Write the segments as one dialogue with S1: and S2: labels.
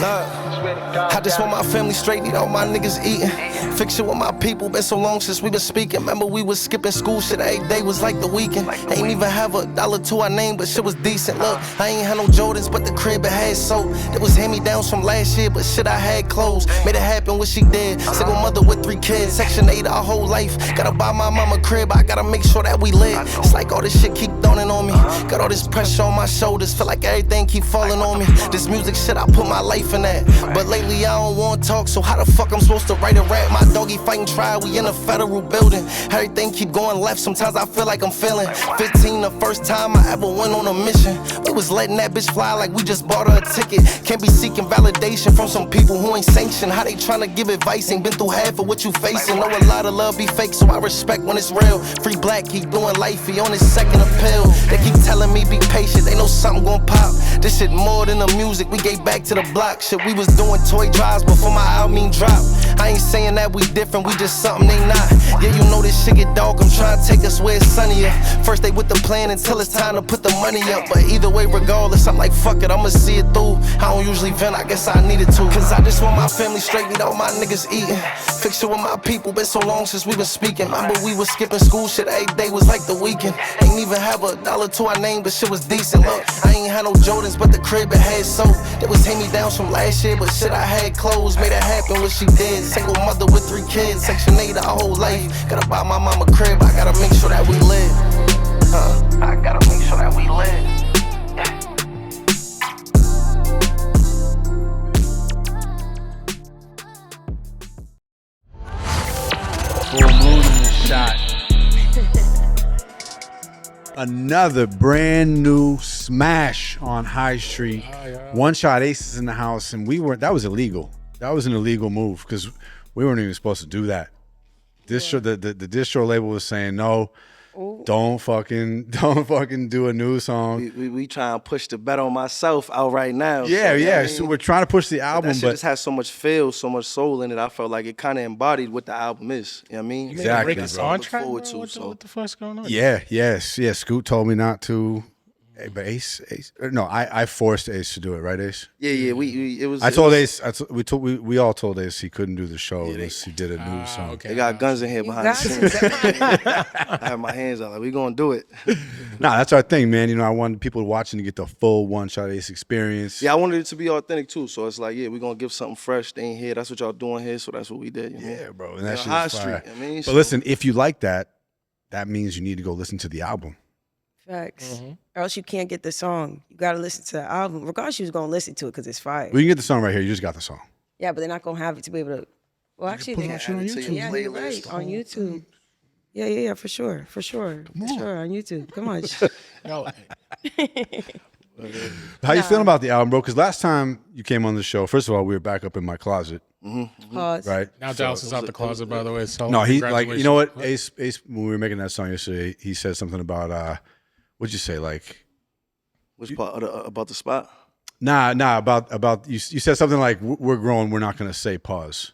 S1: I just want my family straight, need all my niggas eating. Fix it with my people, been so long since we been speaking. Remember we was skipping school, shit every day was like the weekend. Ain't even have $1 to our name, but shit was decent. Look, I ain't had no Jordans, but the crib it had soap. It was hand-me-downs from last year, but shit I had clothes. Made it happen what she did, single mother with 3 kids. Section 8 our whole life, gotta buy my mama crib, I gotta make sure that we live. It's like all this shit keep dawning on me. Got all this pressure on my shoulders, feel like everything keep falling on me. This music shit, I put my life in that. But lately I don't want talk, so how the fuck I'm supposed to write a rap? My doggy fighting trial, we in a federal building. Everything keep going left, sometimes I feel like I'm feeling 15, the first time I ever went on a mission. We was letting that bitch fly like we just bought her a ticket. Can't be seeking validation from some people who ain't sanctioned. How they tryna give advice, ain't been through half of what you facing. Know a lot of love be fake, so I respect when it's real. Free black, keep doing life, he on his second appeal. They keep telling me be patient, they know something gon' pop. This shit more than the music, we gave back to the block. Shit, we was doing toy drives before my album dropped. I ain't saying that we different, we just something they not. Yeah, you know this shit get dark, I'm trying to take us where it's sunnier. First they with the plan until it's time to put the money up. But either way, regardless, I'm like, fuck it, I'ma see it through. I don't usually vent, I guess I needed to. Cause I just want my family straight, need all my niggas eating. Fix it with my people, been so long since we been speaking. Remember we was skipping school, shit every day was like the weekend. Ain't even have $1 to our name, but shit was decent. Look, I ain't had no Jordans, but the crib it had soap. It was hand-me-downs from last year, but shit I had clothes. Made it happen what she did. Single mother with 3 kids, Section 8 our whole life. Gotta buy my mama crib, I gotta make sure that we live. I gotta make sure that we live.
S2: Full moon in the shot. Another brand new smash on High Street. OneShotAce is in the house, and that was illegal. That was an illegal move because we weren't even supposed to do that. Distro, the distro label was saying no. Ooh. Don't fucking do a new song.
S1: We trying to push the bet on myself out right now.
S2: Yeah,
S1: so,
S2: yeah.
S1: I mean,
S2: So we're trying to push the album,
S1: that shit just has so much feel, so much soul in it. I felt like it kind of embodied what the album is. You know what I mean?
S2: Exactly.
S3: Break a song track, what the fuck's going on?
S2: Yeah, yes. Scoot told me not to. Hey, but Ace, no, I forced Ace to do it, right, Ace?
S1: Yeah. It was.
S2: I told Ace. We all told Ace he couldn't do the show unless he did a new song.
S1: Okay. They got guns in here behind the scenes. I have my hands out like we gonna do it.
S2: Nah, that's our thing, man. You know, I wanted people watching to get the full OneShotAce experience.
S1: Yeah, I wanted it to be authentic too. So it's like, yeah, we gonna give something fresh. They ain't here. That's what y'all doing here. So that's what we did. You know?
S2: Yeah, bro. And that's
S1: High Street. I mean,
S2: but listen, if you like that, that means you need to go listen to the album.
S4: Facts. Or else you can't get the song. You gotta listen to the album. Regardless, you was gonna listen to it because it's fire.
S2: Well, you can get the song right here. You just got the song.
S4: Yeah, but they're not gonna have it to be able to. Well, actually, they
S1: got it on YouTube.
S4: Yeah, you're right. On YouTube. Yeah, for sure, on YouTube. Come on.
S2: How you feeling about the album, bro? Because last time you came on the show, first of all, we were back up in my closet.
S4: Pause.
S2: Right.
S3: Now Dallas is out the closet, by the way. So
S2: no, he like, you know what? Ace, when we were making that song yesterday, he said something about what'd you say? Like,
S1: which part about the spot?
S2: Nah, about you said something like we're grown, we're not gonna say pause.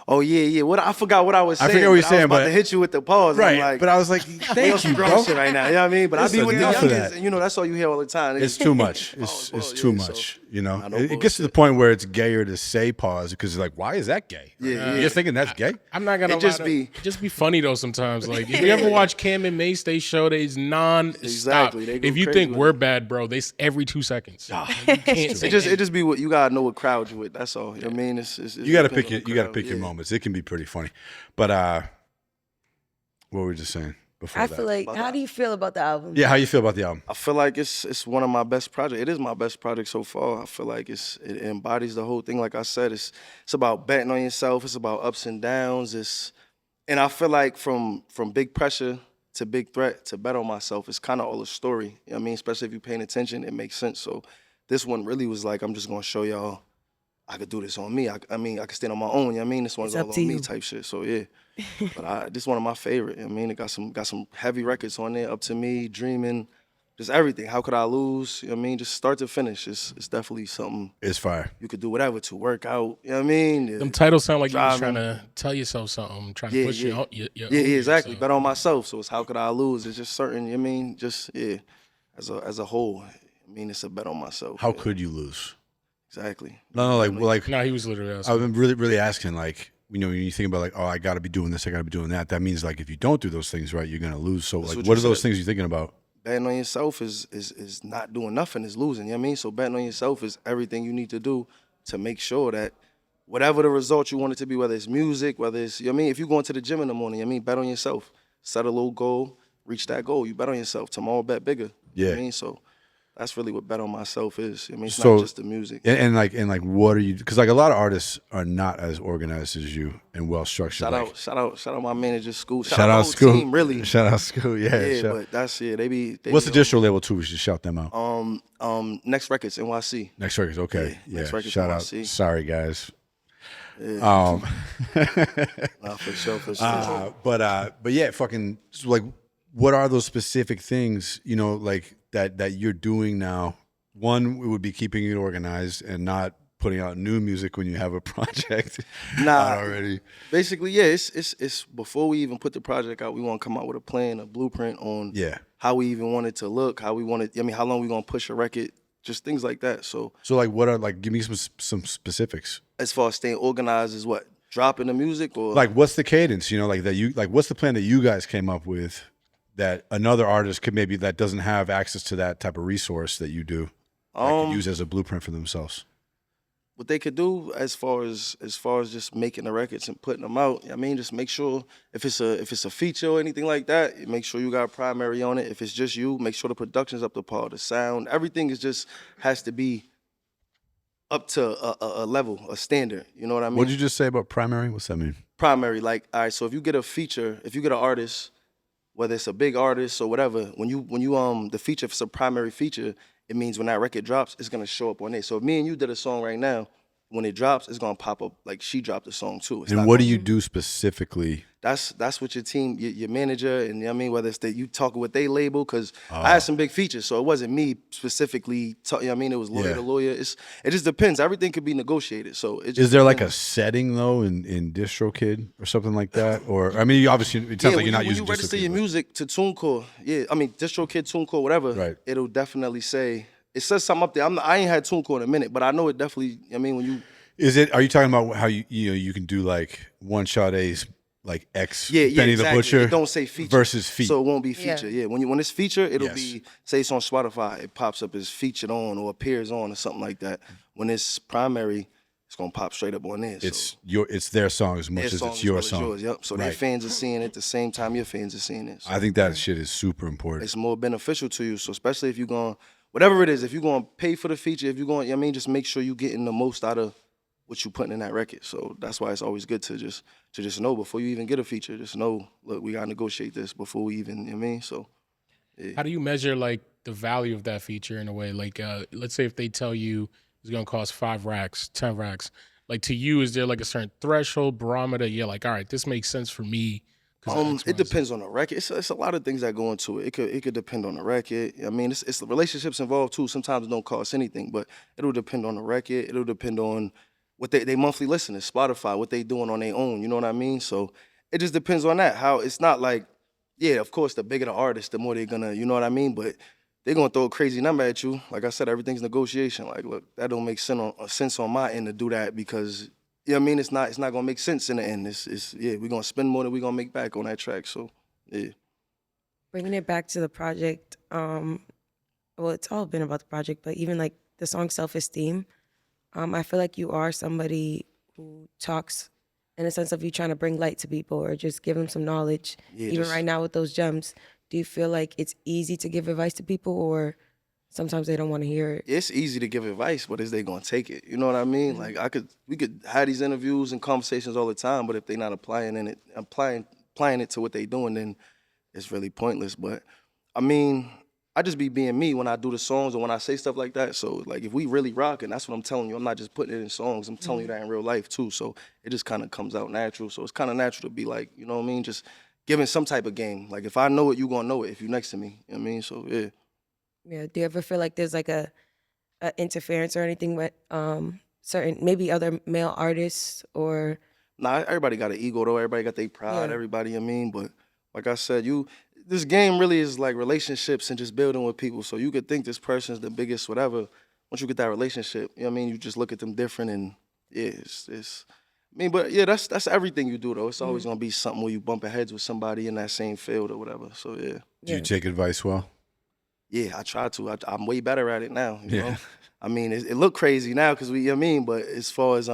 S1: Oh yeah. What I forgot what I was saying.
S2: I forget what you're saying,
S1: but I was about to hit you with the pause.
S2: Right.
S1: Like,
S2: but I was like, thank you, bro.
S1: Shit right now. You know what I mean? But I be with the youngins, and you know that's all you hear all the time.
S2: It's too much. It's too much. So, you know, it gets to the point where it's gayer to say pause because it's like, why is that gay?
S1: Yeah.
S2: You're thinking that's gay?
S3: I'm not gonna
S1: it
S3: just be funny though sometimes. Like if you ever watch Cam and Mace, they show they's non-stop.
S1: Exactly.
S3: If you think we're bad, bro, they every 2 seconds. You can't say
S1: it just be what you gotta know what crowd you with. That's all. You know what I mean?
S2: You gotta pick your moments. It can be pretty funny. But what were we just saying before that?
S4: I feel like, how do you feel about the album?
S2: Yeah, how you feel about the album?
S1: I feel like it's one of my best projects. It is my best project so far. I feel like it embodies the whole thing. Like I said, it's about betting on yourself. It's about ups and downs. And I feel like from big pressure to big threat to bet on myself, it's kind of all a story. You know what I mean? Especially if you're paying attention, it makes sense. So this one really was like, I'm just gonna show y'all I could do this on me. I mean, I could stand on my own. You know what I mean? This one's all on me type shit. So yeah. But this one of my favorite. You know what I mean, it got some heavy records on there. Up to Me, Dreaming, just everything. How Could I Lose? You know what I mean? Just start to finish. It's definitely something.
S2: It's fire.
S1: You could do whatever to work out. You know what I mean?
S3: Them titles sound like you're trying to tell yourself something, trying to push you.
S1: Yeah, exactly. Bet on myself. So it's How Could I Lose? It's just certain. You know what I mean? Just as a whole. I mean, it's a bet on myself.
S2: How could you lose?
S1: Exactly.
S2: No, like
S3: No, he was literally asking.
S2: I've been really asking, like, you know, when you think about like, oh, I got to be doing this, I got to be doing that. That means like if you don't do those things right, you're gonna lose. So
S1: That's
S2: like,
S1: what
S2: what
S1: you
S2: are those
S1: said.
S2: things you're thinking about?
S1: Betting on yourself is not doing nothing, is losing. You know what I mean? So betting on yourself is everything you need to do to make sure that whatever the result you want it to be, whether it's music, whether it's, you know what I mean? If you're going to the gym in the morning, you know what I mean? Bet on yourself. Set a little goal, reach that goal. You bet on yourself. Tomorrow, bet bigger. You know what I mean? So that's really what bet on myself is. I mean, it's
S2: So-
S1: not just the music.
S2: And like what are you? Because like a lot of artists are not as organized as you and well structured.
S1: Shout out my manager, School.
S2: Shout out
S1: my whole
S2: School.
S1: team, really.
S2: Shout out School. Yeah.
S1: Yeah,
S2: shout-
S1: but that's it. They
S2: What's the
S1: be
S2: distro label too? We should shout them out.
S1: Next Records, NYC.
S2: Next records. Okay.
S1: Yeah,
S2: Yeah.
S1: Next Records,
S2: Shout out.
S1: NYC.
S2: Sorry guys.
S1: Nah, for sure.
S2: But yeah, fucking so like, what are those specific things, you know, like that you're doing now? One, it would be keeping it organized and not putting out new music when you have a project out already.
S1: Basically, yeah, it's before we even put the project out, we want to come out with a plan, a blueprint on how we even want it to look, how we want it. I mean, how long we gonna push a record, just things like that. So
S2: like, what are like? Give me some specifics.
S1: as far as staying organized, is what dropping the music or
S2: Like, what's the cadence? You know, like that you like. What's the plan that you guys came up with that another artist could maybe that doesn't have access to that type of resource that you do, that could use as a blueprint for themselves?
S1: what they could do as far as just making the records and putting them out. I mean, just make sure if it's a feature or anything like that, make sure you got a primary on it. If it's just you, make sure the production's up to par, the sound, everything is just has to be up to a level, a standard. You know what I mean?
S2: What did you just say about primary? What's that mean?
S1: Primary, like, all right, so if you get a feature, if you get an artist, whether it's a big artist or whatever, when you the feature, if it's a primary feature, it means when that record drops, it's gonna show up on it. So if me and you did a song right now, when it drops, it's gonna pop up like she dropped a song too. It's
S2: And
S1: not
S2: what do
S1: gonna-
S2: you do specifically?
S1: That's what your team, your manager, and you know what I mean, whether it's that you talking with they label, because I had some big features, so it wasn't me specifically. You know what I mean, it was lawyer to lawyer. It just depends. Everything could be negotiated. So it just
S2: Is there like a
S1: depends.
S2: setting though in DistroKid or something like that? Or I mean, you obviously it sounds like you're not
S1: when
S2: using
S1: you register
S2: DistroKid,
S1: your
S2: but-
S1: music to TuneCore, I mean DistroKid, TuneCore, whatever.
S2: Right.
S1: It'll definitely say it says something up there. I ain't had TuneCore in a minute, but I know it definitely. I mean, when you
S2: Are you talking about how you can do like OneShotAce like X
S1: yeah,
S2: Benny
S1: exactly.
S2: the Butcher
S1: It don't say feature
S2: versus feat?
S1: so it won't be feature. Yeah, when it's feature, it'll
S2: Yes.
S1: be say it's on Spotify, it pops up as featured on or appears on or something like that. When it's primary, it's gonna pop straight up on there.
S2: It's their song as much
S1: their
S2: as
S1: song
S2: it's
S1: as
S2: your
S1: well as
S2: song.
S1: yours, yep. So their
S2: Right.
S1: fans are seeing it at the same time your fans are seeing it. So
S2: I think that shit is super important.
S1: it's more beneficial to you. So especially if you're going, whatever it is, if you're going to pay for the feature, if you're going, you know what I mean, just make sure you're getting the most out of what you putting in that record. So that's why it's always good to just know before you even get a feature. Just know, look, we gotta negotiate this before we even. You know what I mean, so
S3: How do you measure like the value of that feature in a way? Like, let's say if they tell you it's gonna cost 5 racks, 10 racks. Like to you, is there like a certain threshold barometer? You're like, all right, this makes sense for me. 'cause of X, Y,
S1: it
S3: Z.
S1: depends on the record. It's a lot of things that go into it. It could depend on the record. I mean, it's the relationships involved too. Sometimes it don't cost anything, but it'll depend on the record. It'll depend on what they monthly listeners, Spotify, what they doing on their own. You know what I mean? So it just depends on that. How it's not like, yeah, of course, the bigger the artist, the more they're gonna, you know what I mean? But they're gonna throw a crazy number at you. Like I said, everything's negotiation. Like, look, that don't make sense on my end to do that because. You know what I mean? It's not gonna make sense in the end. We're gonna spend more than we're gonna make back on that track. So yeah.
S4: Bringing it back to the project, well, it's all been about the project, but even like the song Self-Esteem, I feel like you are somebody who talks in a sense of you trying to bring light to people or just give them some knowledge.
S1: Yeah,
S4: even
S1: just-
S4: right now with those gems, do you feel like it's easy to give advice to people or sometimes they don't want to hear it?
S1: It's easy to give advice, but is they gonna take it? You know what I mean? Like we could have these interviews and conversations all the time, but if they're not applying it to what they doing, then it's really pointless. But I mean, I just be being me when I do the songs and when I say stuff like that. So like if we really rocking, that's what I'm telling you. I'm not just putting it in songs. I'm telling you that in real life too. So it just kind of comes out natural. So it's kind of natural to be like, you know what I mean? Just giving some type of game. Like if I know it, you gonna know it if you next to me. You know what I mean? So yeah.
S4: Yeah. Do you ever feel like there's like a interference or anything with certain maybe other male artists or?
S1: Nah, everybody got an ego though. Everybody got their pride.
S4: Yeah.
S1: Everybody, I mean, but like I said, this game really is like relationships and just building with people. So you could think this person's the biggest whatever. Once you get that relationship, you know what I mean? You just look at them different and yeah, it's I mean, but yeah, that's everything you do though. It's always gonna be something where you bumping heads with somebody in that same field or whatever. So yeah.
S2: Do you take advice well?
S1: Yeah, I try to. I'm way better at it now. You know? I mean, it look crazy now because we, you know what I mean? But as far as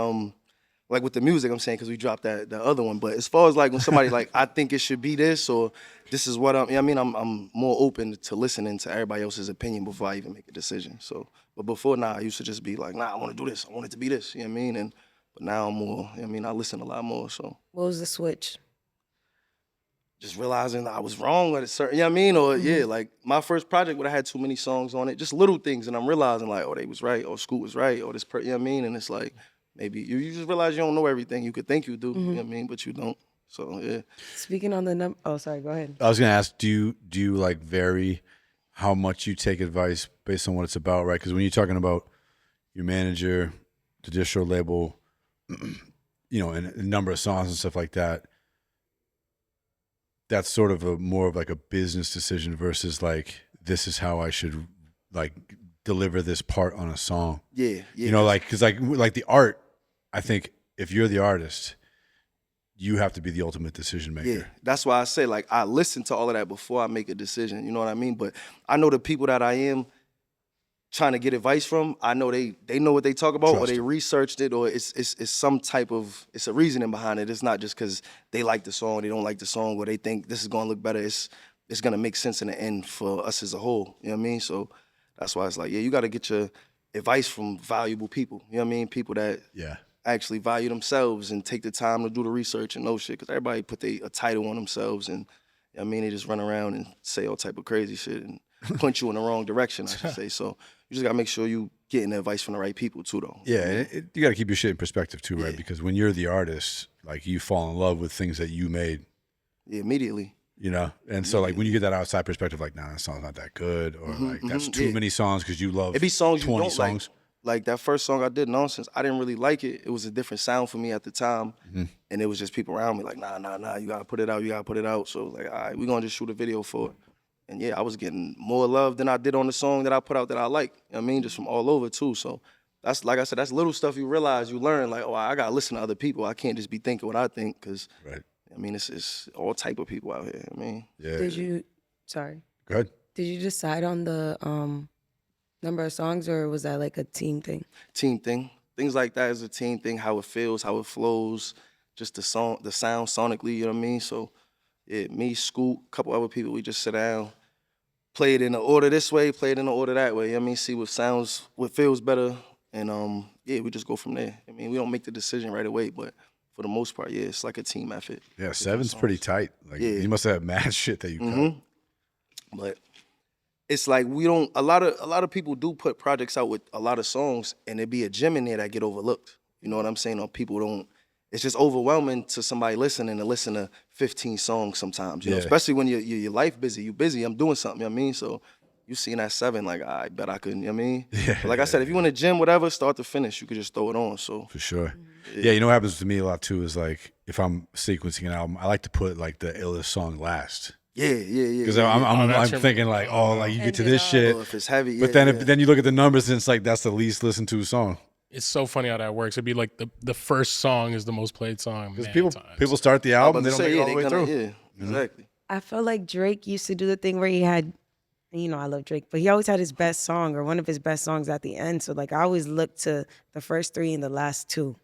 S1: like with the music, I'm saying because we dropped the other one. But as far as like when somebody like I think it should be this or this is what you know what I mean? I'm more open to listening to everybody else's opinion before I even make a decision. So, but before I used to just be like, nah, I want to do this. I want it to be this. You know what I mean? But now I'm more. You know what I mean? I listen a lot more. So.
S4: What was the switch?
S1: Just realizing I was wrong at a certain, you know what I mean? Or yeah, like my first project would have had too many songs on it, just little things, and I'm realizing like, oh, they was right, or Scoot was right, or this, you know what I mean? And it's like, maybe you just realize you don't know everything. You could think you do, you know what I mean? But you don't. So yeah.
S4: Speaking on the oh, sorry, go ahead.
S2: I was gonna ask, do you like vary how much you take advice based on what it's about, right? Because when you're talking about your manager, the distro label, you know, and a number of songs and stuff like that, that's sort of more of like a business decision versus like, this is how I should like deliver this part on a song.
S1: Yeah.
S2: You know, like, cause like the art, I think if you're the artist, you have to be the ultimate decision maker.
S1: Yeah, that's why I say like I listen to all of that before I make a decision. You know what I mean? But I know the people that I am trying to get advice from, I know they know what they talk about, or they researched it, or it's some type of, it's a reasoning behind it. It's not just because they like the song, they don't like the song, or they think this is gonna look better. It's gonna make sense in the end for us as a whole. You know what I mean? So that's why it's like, yeah, you gotta get your advice from valuable people. You know what I mean? People that actually value themselves and take the time to do the research and know shit. Because everybody put a title on themselves, and you know what I mean, they just run around and say all type of crazy shit and point you in the wrong direction, I should say. So you just gotta make sure you getting advice from the right people too, though.
S2: Yeah, you gotta keep your shit in perspective too, right? Because when you're the artist, like you fall in love with things that you made.
S1: Yeah, immediately.
S2: You know, and so like when you get that outside perspective, like, nah, that song's not that good, or like that's too many songs because you love.
S1: It be songs
S2: 20
S1: you don't
S2: songs.
S1: Like that first song I did, Nonsense, I didn't really like it. It was a different sound for me at the time. And it was just people around me like, nah, you gotta put it out. So like, all right, we're gonna just shoot a video for it. And yeah, I was getting more love than I did on the song that I put out that I like. You know what I mean? Just from all over too. So that's, like I said, that's little stuff you realize, you learn, like, oh, I gotta listen to other people. I can't just be thinking what I think, because I mean, it's all type of people out here. I mean,
S4: Sorry.
S2: Go ahead.
S4: Did you decide on the number of songs, or was that like a team thing?
S1: Team thing. Things like that is a team thing, how it feels, how it flows, just the sound sonically, you know what I mean? So yeah, me, Scoot, a couple other people, we just sit down, play it in the order this way, play it in the order that way, you know what I mean? See what feels better, and yeah, we just go from there. I mean, we don't make the decision right away, but for the most part, yeah, it's like a team effort.
S2: Yeah, 7's pretty tight. Like, you must have mad shit that you cut.
S1: But it's like we don't. A lot of people do put projects out with a lot of songs, and there be a gem in there that get overlooked. You know what I'm saying? Or people don't. It's just overwhelming to somebody listening to listen to 15 songs sometimes. You know, especially when your life busy. You busy. I'm doing something. You know what I mean? So you seeing that 7, like, I bet I couldn't. You know what I mean? But like I said, if you in the gym, whatever, start to finish, you could just throw it on. So
S2: for sure. Yeah, you know what happens to me a lot too is like if I'm sequencing an album, I like to put like the illest song last.
S1: Yeah.
S2: Because I'm thinking like, oh, like you get to this shit.
S1: If it's heavy,
S2: but then you look at the numbers and it's like that's the least listened to song.
S3: It's so funny how that works. It'd be like the first song is the most played song.
S2: Because people start the album, they don't make it all the way through.
S1: Yeah, exactly.
S4: I feel like Drake used to do the thing where he had, you know, I love Drake, but he always had his best song or one of his best songs at the end. So like I always look to the first 3 and the last 2.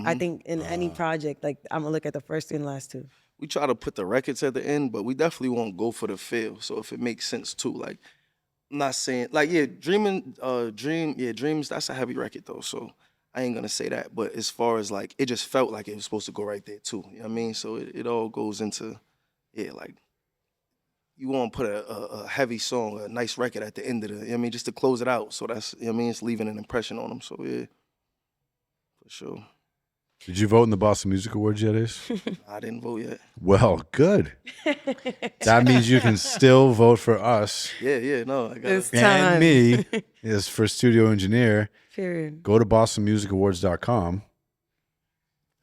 S4: I think in any project, like I'm gonna look at the first 3 and the last 2.
S1: We try to put the records at the end, but we definitely won't go for the feel. So if it makes sense too, like I'm not saying like Dreams, that's a heavy record though. So I ain't gonna say that. But as far as like it just felt like it was supposed to go right there too. You know what I mean? So it all goes into like you want to put a heavy song, a nice record at the end of the, you know what I mean, just to close it out. So that's, you know what I mean, it's leaving an impression on them. So yeah, for sure.
S2: Did you vote in the Boston Music Awards yet, Ace?
S1: I didn't vote yet.
S2: Well, good. That means you can still vote for us.
S1: Yeah, no. I got
S4: It's
S1: it.
S4: time.
S2: And me is for studio engineer.
S4: Period.
S2: Go to bostonmusicawards.com.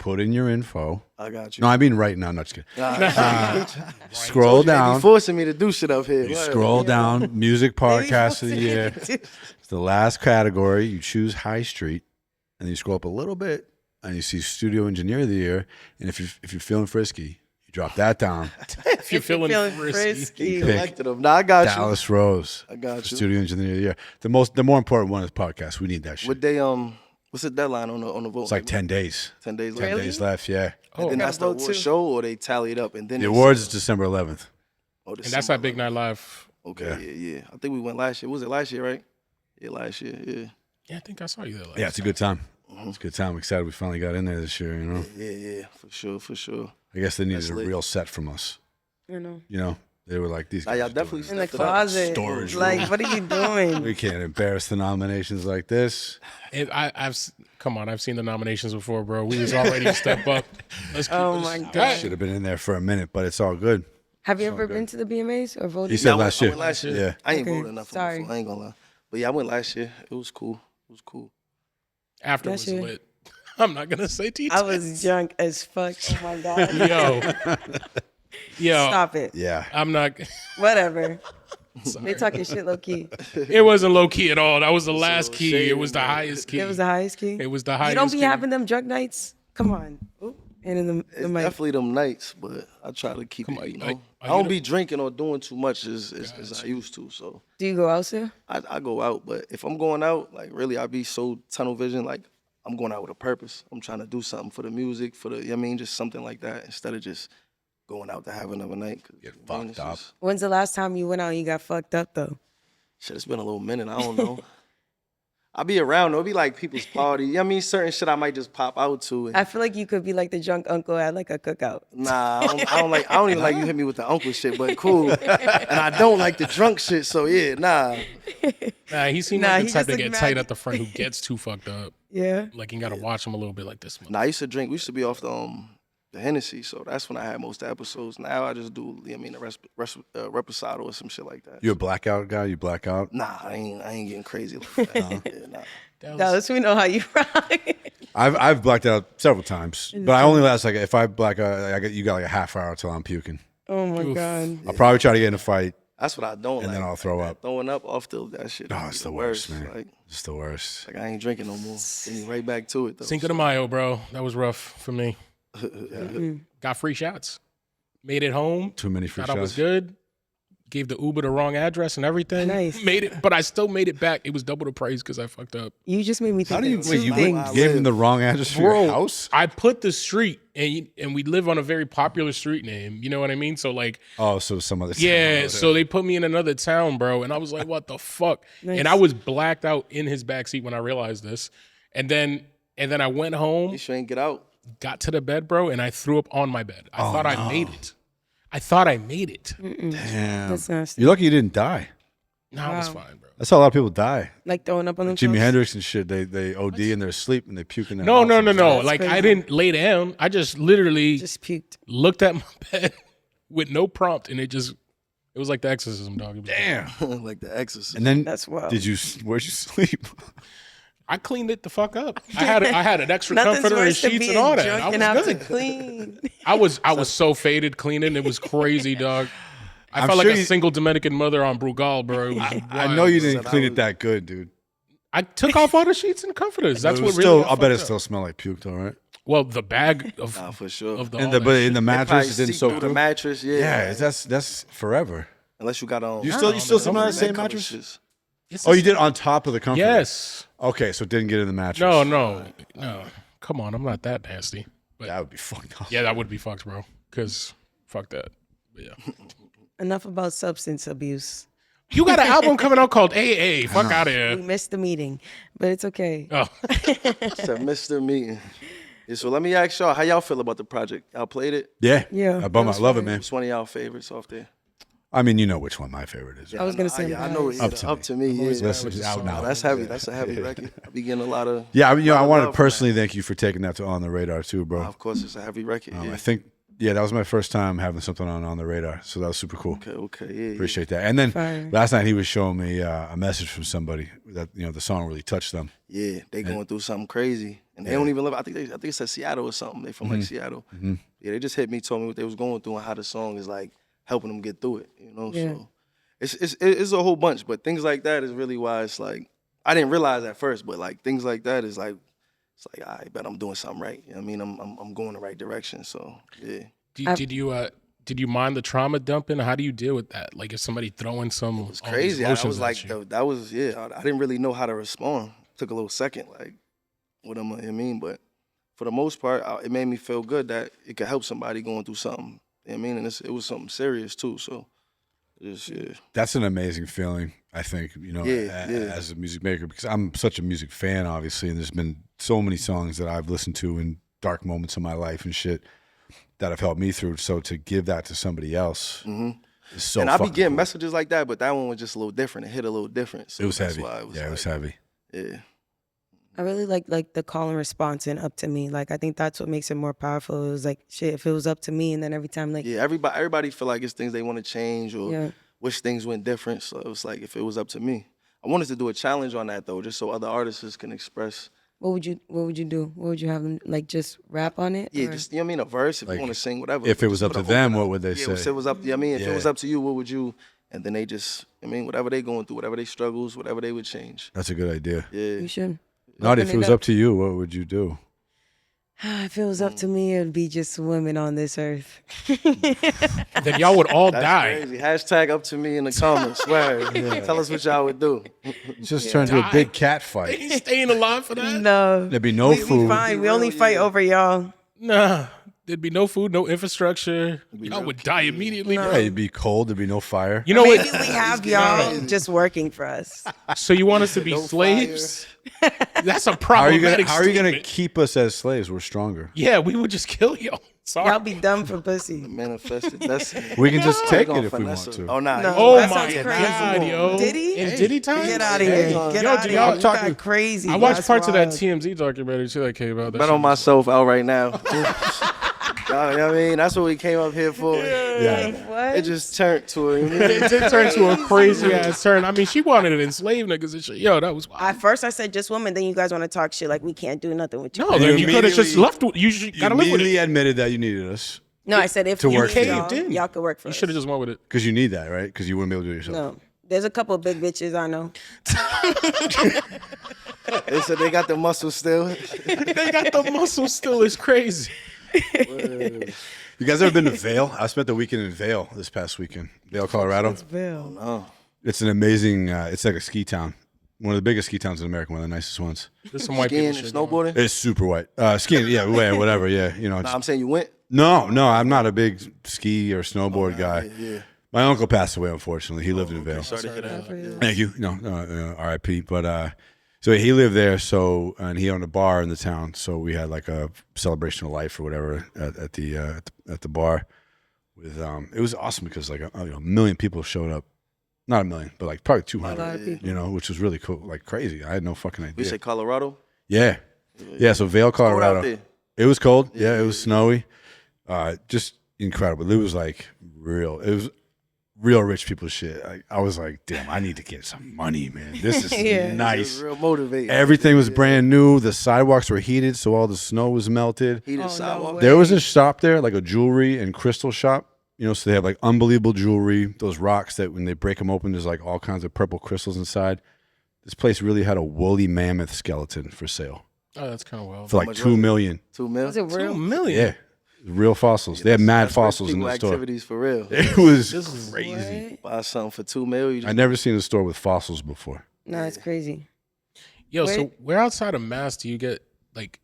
S2: put in your info.
S5: I got you.
S2: No, I mean right now. Not just kidding. Scroll
S5: They be
S2: down.
S5: forcing me to do shit up here.
S2: You
S5: What?
S2: scroll down. Music podcast of the year. It's the last category. You choose High Street, and then you scroll up a little bit, and you see Studio Engineer of the Year. And if you're feeling frisky, you drop that down.
S3: If you're feeling frisky.
S5: Collected them. Nah, I got
S2: Dallas Rose.
S5: I got
S2: for
S5: you.
S2: Studio Engineer of the Year. The more important one is podcast. We need that shit.
S5: What they what's the deadline on the vote?
S2: It's like 10 days.
S5: 10 days
S2: 10
S5: left.
S2: days left, yeah.
S5: And then that's the
S4: vote too.
S5: award show, or they tally it up and then
S2: The
S5: they
S2: awards
S5: say-
S2: is December 11th.
S5: Oh,
S3: And that's that Big Night Live.
S5: Okay, yeah. I think we went last year. Was it last year, right? Yeah, last year. Yeah.
S3: Yeah, I think I saw you there.
S2: Yeah, it's a good time. It's a good time. I'm excited we finally got in there this year, you know.
S5: Yeah, for sure.
S2: I guess they needed
S5: That's
S2: a
S5: lit.
S2: real set from us.
S4: You know,
S2: You know, they were like, these
S5: Nah,
S2: guys
S5: y'all
S2: are
S5: definitely
S2: doing
S4: in the
S5: stepped it up.
S4: closet.
S2: Storage
S4: Like,
S2: room.
S4: what are you
S2: it.
S4: doing?
S2: We can't embarrass the nominations like this.
S3: Come on, I've seen the nominations before, bro. We was already a step up. Let's keep
S4: Oh
S3: it
S4: my
S3: straight.
S4: God.
S2: Should have been in there for a minute, but it's all good.
S4: Have you ever been to the BMAs or voted?
S2: He said
S5: I went-
S2: last
S5: I
S2: year.
S5: went last year.
S2: Yeah.
S5: I ain't
S4: Okay,
S5: voted enough.
S4: sorry.
S5: I ain't gonna lie. But yeah, I went last year. It was cool.
S3: After
S4: That's
S3: was
S4: it.
S3: lit. I'm not gonna say details.
S4: I was drunk as fuck. Oh my God.
S3: Yo,
S4: Stop it.
S2: Yeah.
S3: I'm not.
S4: Whatever. They talking shit low key.
S3: It wasn't low key at all. That was the last key.
S5: shady,
S3: It was the
S5: man.
S3: highest key.
S4: It was the highest key.
S3: It was the highest.
S4: You don't be
S3: key.
S4: having them drunk nights. Come on. Oop. And in the
S5: It's
S4: mic.
S5: definitely them nights, but I try to keep
S3: Come
S5: it,
S3: on,
S5: you know.
S3: like,
S5: I don't be drinking or doing too much as I used to. So
S4: Do you go out still?
S5: I go out, but if I'm going out, like really, I be so tunnel vision. Like I'm going out with a purpose. I'm trying to do something for the music, for the, you know what I mean, just something like that instead of just going out to have another night. 'Cause,
S2: Get
S5: you know,
S2: fucked
S5: it's
S2: up.
S5: just-
S4: When's the last time you went out and you got fucked up though?
S5: Shit, it's been a little minute. I don't know. I be around. It'll be like people's party. You know what I mean? Certain shit I might just pop out to. And,
S4: I feel like you could be like the drunk uncle at like a cookout.
S5: nah, I don't even like you hit me with the uncle shit, but cool. And I don't like the drunk shit, so yeah, nah.
S3: Nah, he seemed
S4: Nah,
S3: like
S4: he
S3: the type
S4: just
S3: to
S4: looked
S3: get
S4: mad.
S3: tight at the front who gets too fucked up.
S4: Yeah.
S3: Like you gotta watch him a little bit like this.
S5: Nah, I used to drink. We used to be off the Hennessy, so that's when I had most episodes. Now I just do, you know what I mean, the reposado or some shit like that.
S2: You a blackout guy? You black out?
S5: Nah, I ain't getting crazy like that. Yeah, nah.
S4: Dallas, we know how you rock.
S2: I've blacked out several times, but I only last like if I black out, you got like a half hour till I'm puking.
S4: Oh my God.
S2: I'll probably try to get in a fight.
S5: That's what I don't
S2: And
S5: like.
S2: then I'll throw
S5: Like,
S2: up.
S5: Throwing up off that shit.
S2: Oh,
S5: is
S2: it's the worst, man.
S5: Like
S2: It's the worst.
S5: I ain't drinking no more. Getting right back to it though.
S3: Cinco de Mayo, bro. That was rough for me. Got free shots. Made it home.
S2: Too many free
S3: Thought I was
S2: shots.
S3: good. Gave the Uber the wrong address and everything.
S4: Nice.
S3: Made it, but I still made it back. It was double the price because I fucked up.
S4: You just made me think
S2: How do you
S4: of two
S2: wait? You
S4: things.
S2: gave him the wrong address for your house?
S3: I put the street and we live on a very popular street name. You know what I mean? So like,
S2: Oh, so some other.
S3: yeah. So they put me in another town, bro, and I was like, what the fuck?
S4: Nice.
S3: And I was blacked out in his backseat when I realized this. And then I went home,
S5: You sure ain't get out.
S3: got to the bed, bro, and I threw up on my bed. I thought I made it. I thought I made it.
S2: Damn.
S4: That's nasty.
S2: You're lucky you didn't die.
S3: No, I was
S4: Wow.
S3: fine, bro.
S2: That's how a lot of people die.
S4: Like throwing up on themselves.
S2: Jimi Hendrix and shit. They OD in their sleep and they puke in their
S3: No,
S2: mouth.
S3: no, no, no.
S4: That's
S3: Like I
S4: crazy.
S3: didn't lay down. I just literally
S4: Just puked.
S3: looked at my bed with no prompt, and it was like the exorcism, dog. It was
S2: Damn.
S5: Like the Exorcist.
S2: And then
S4: That's wild.
S2: where'd you sleep?
S3: I cleaned it the fuck up. I had an extra
S4: Nothing's
S3: comforter and
S4: worse than
S3: sheets
S4: being
S3: and all that.
S4: drunk
S3: I
S4: and have
S3: was
S4: to
S3: good.
S4: clean.
S3: I was so faded cleaning. It was crazy, dog. I
S2: I'm
S3: felt
S2: sure
S3: like a
S2: you-
S3: single Dominican mother on Brugal, bro. It was
S2: I
S3: wild.
S2: know you didn't
S5: Said I
S2: clean
S5: was-
S2: it that good, dude.
S3: I took off all the sheets and comforters. That's
S2: It
S3: what
S2: was
S3: really.
S2: still.
S3: got
S2: I bet it
S3: fucked up.
S2: still smelled like puke, though, right?
S3: Well, the bag of
S5: Nah, for sure.
S3: of the,
S2: In
S3: all
S2: the
S3: that
S2: but
S3: shit.
S2: in the
S5: Probably
S2: mattress, it didn't
S5: seep
S2: soak
S5: through the
S2: through.
S5: mattress. Yeah,
S2: Yeah, that's forever.
S5: Unless you got on.
S2: You still sleep on that same
S5: bed
S2: mattress?
S5: covers.
S3: It's
S2: Oh,
S3: a-
S2: you did on top of the comforter.
S3: Yes.
S2: Okay, so it didn't get in the mattress.
S3: No. Come on, I'm not that nasty. But
S2: That would be fucked up.
S3: yeah, that would be fucked, bro. Cause fuck that. But yeah.
S4: Enough about substance abuse.
S3: You got an album coming out called AA. Fuck out of
S4: We
S3: here.
S4: missed the meeting, but it's okay.
S3: Oh.
S5: Said Mr. Meeting. Yeah, so let me ask y'all, how y'all feel about the project? Y'all played it?
S2: Yeah,
S4: Yeah,
S2: I bum. I
S4: that was
S2: love it,
S4: fun.
S2: man.
S5: What's one of y'all favorites off there?
S2: I mean, you know which one my favorite is.
S4: I was gonna say,
S5: Yeah, I know.
S2: Up
S5: Up
S2: to
S5: to
S2: me.
S5: me. Yeah,
S2: Listen, it's out now.
S5: That's heavy. That's a heavy record. I be getting a lot of.
S2: Yeah, I mean, I
S5: Love
S2: want
S5: love
S2: to
S5: for
S2: personally thank you for taking that to On the Radar too, bro.
S5: Of course, it's a heavy record. Yeah.
S2: I think, yeah, that was my first time having something on the radar, so that was super cool.
S5: Okay. Yeah.
S2: Appreciate that. And then
S4: Fire.
S2: last night he was showing me a message from somebody that the song really touched them.
S5: Yeah, they going through something crazy. And they don't even live. I think it said Seattle or something. They from like Seattle. Yeah, they just hit me, told me what they was going through and how the song is like helping them get through it. You know, so it's a whole bunch. But things like that is really why it's like I didn't realize at first, but like things like that is like it's like I bet I'm doing something right. You know what I mean, I'm going the right direction. So yeah.
S3: Did you mind the trauma dumping? How do you deal with that? Like if somebody throwing some,
S5: It was crazy. I was like,
S3: you.
S5: that was I didn't really know how to respond. Took a little second, like what am I mean? But for the most part, it made me feel good that it could help somebody going through something. You know what I mean? And it was something serious too. So just
S2: That's an amazing feeling, I think, you know, as a music maker, because I'm such a music fan, obviously, and there's been so many songs that I've listened to in dark moments of my life and shit that have helped me through. So to give that to somebody else is so
S5: And I be getting
S2: cool.
S5: messages like that, but that one was just a little different. It hit a little different. So
S2: It was
S5: that's
S2: heavy.
S5: why it was
S2: It was heavy.
S5: Yeah.
S4: I really like the call and response and up to me. Like I think that's what makes it more powerful. It was like shit, if it was up to me, and then every time like
S5: Yeah, everybody feel like it's things they want to change or wish things went different. So it was like if it was up to me. I wanted to do a challenge on that though, just so other artists can express.
S4: What would you do? What would you have them like just rap on it?
S5: Yeah,
S4: or?
S5: just you know what I mean, a verse if
S2: Like,
S5: you want to sing whatever.
S2: If it was
S5: Just
S2: up to
S5: put a
S2: them,
S5: hook
S2: what
S5: out.
S2: would they
S5: Yeah, if
S2: say?
S5: it was up, I mean, if
S2: Yeah.
S5: it was up to you, what would you? And then they just, I mean, whatever they going through, whatever they struggles, whatever they would change.
S2: That's a good idea.
S5: Yeah.
S4: You should.
S2: Not if
S4: Open
S2: it was
S4: up.
S2: up to you, what would you do?
S4: If it was up to me, it'd be just women on this earth.
S3: Then y'all would all
S5: That's
S3: die.
S5: crazy. Hashtag up to me in the comments. Swear. Tell us what y'all would do.
S2: Just turn into a big cat fight.
S3: Ain't staying alive for that?
S4: No,
S2: There'd be no
S4: we
S2: food.
S4: fine. We only fight over y'all.
S3: Nah. There'd be no food, no infrastructure. Y'all would die immediately.
S2: Yeah, it'd be cold. There'd be no fire.
S3: You know
S4: Maybe
S3: what?
S4: we have y'all just working for us.
S3: So you want us to be slaves? That's a
S2: How are
S3: problematic
S2: you gonna
S3: statement.
S2: keep us as slaves? We're stronger.
S3: Yeah, we would just kill y'all. Sorry.
S4: Y'all be dumb for pussy.
S5: Manifested destiny.
S2: We can just take
S5: Gonna
S2: it if we want
S5: finesse her.
S2: to.
S5: Oh, nah.
S4: No.
S3: Oh
S4: That
S3: my
S4: sounds crazy.
S3: God, yo.
S4: Did he?
S3: In Diddy time?
S4: Get out of
S5: Hey,
S4: here. Get
S3: yo,
S4: out of
S3: do
S4: here.
S3: y'all
S4: You
S3: talking-
S4: got crazy.
S3: I watched
S4: That's
S3: parts of that
S4: wild.
S3: TMZ documentary too that came out. That
S5: Bet
S3: shit
S5: on
S3: was-
S5: myself out right now. You know what I mean? That's what we came up here for.
S2: Yeah.
S4: What?
S5: It just turned to a.
S3: It did turn to a crazy ass turn. I mean, she wanted to enslave niggas and shit. Yo, that was wild.
S4: At first, I said just women. Then you guys want to talk shit like we can't do nothing with you.
S3: No, then you could have just
S2: immediately-
S3: left. You
S2: You
S3: gotta live with
S2: immediately
S3: it.
S2: admitted that you needed us
S4: No, I said if
S2: To
S4: you
S2: work
S4: need
S2: together.
S4: y'all, y'all could work for
S3: You
S4: us.
S3: should have just went with it.
S2: because you need that, right? Because you wouldn't be able to do it yourself.
S4: No, there's a couple of big bitches I know.
S5: They said they got the muscle still.
S3: They got the muscle still. It's crazy.
S2: You guys ever been to Vail? I spent the weekend in Vail this past weekend. Vail, Colorado. It's an amazing. It's like a ski town. One of the biggest ski towns in America. One of the nicest ones.
S3: There's some white
S5: Skiing
S3: people
S5: and
S3: shit.
S5: snowboarding.
S2: It's super white. Skiing, yeah, whatever, yeah. You know,
S5: Nah, I'm saying you went.
S2: no, I'm not a big ski or snowboard guy.
S5: Yeah.
S2: My uncle passed away, unfortunately. He lived in Vail.
S5: Sorry to hear that.
S2: Thank you. No, R.I.P. But so he lived there. So and he owned a bar in the town. So we had like a celebration of life or whatever at the bar. With it was awesome because like a million people showed up. Not a million, but like probably 200.
S4: lot of people.
S2: You know, which was really cool, like crazy. I had no fucking
S5: We
S2: idea.
S5: say Colorado.
S2: Yeah. So Vail,
S5: Cold out
S2: Colorado.
S5: there.
S2: It was cold. Yeah, it was snowy. Just incredible. It was like real. It was real rich people shit. I was like, damn, I need to get some money, man. This is
S4: Yeah.
S5: It
S2: nice.
S5: was real motivating.
S2: Everything was brand new. The sidewalks were heated, so all the snow was melted.
S5: Heated
S4: no
S5: sidewalk.
S4: way.
S2: There was a shop there, like a jewelry and crystal shop. You know, so they have like unbelievable jewelry. Those rocks that when they break them open, there's like all kinds of purple crystals inside. This place really had a woolly mammoth skeleton for sale
S3: Oh, that's kind of wild.
S2: for like
S5: much was
S2: $2
S5: it?
S2: million.
S5: 2 mil.
S4: Was it
S3: $2
S4: real?
S3: million.
S2: Yeah, real fossils. They had mad
S5: That's rich
S2: fossils in
S5: people
S2: the store.
S5: activities for real.
S2: It was
S3: This is
S2: crazy.
S5: Buy something for 2 mil. You
S2: I
S5: just
S2: never seen a store with fossils before.
S4: No, it's crazy.
S3: Yo,
S4: Where-
S3: so where outside of Mass do you get like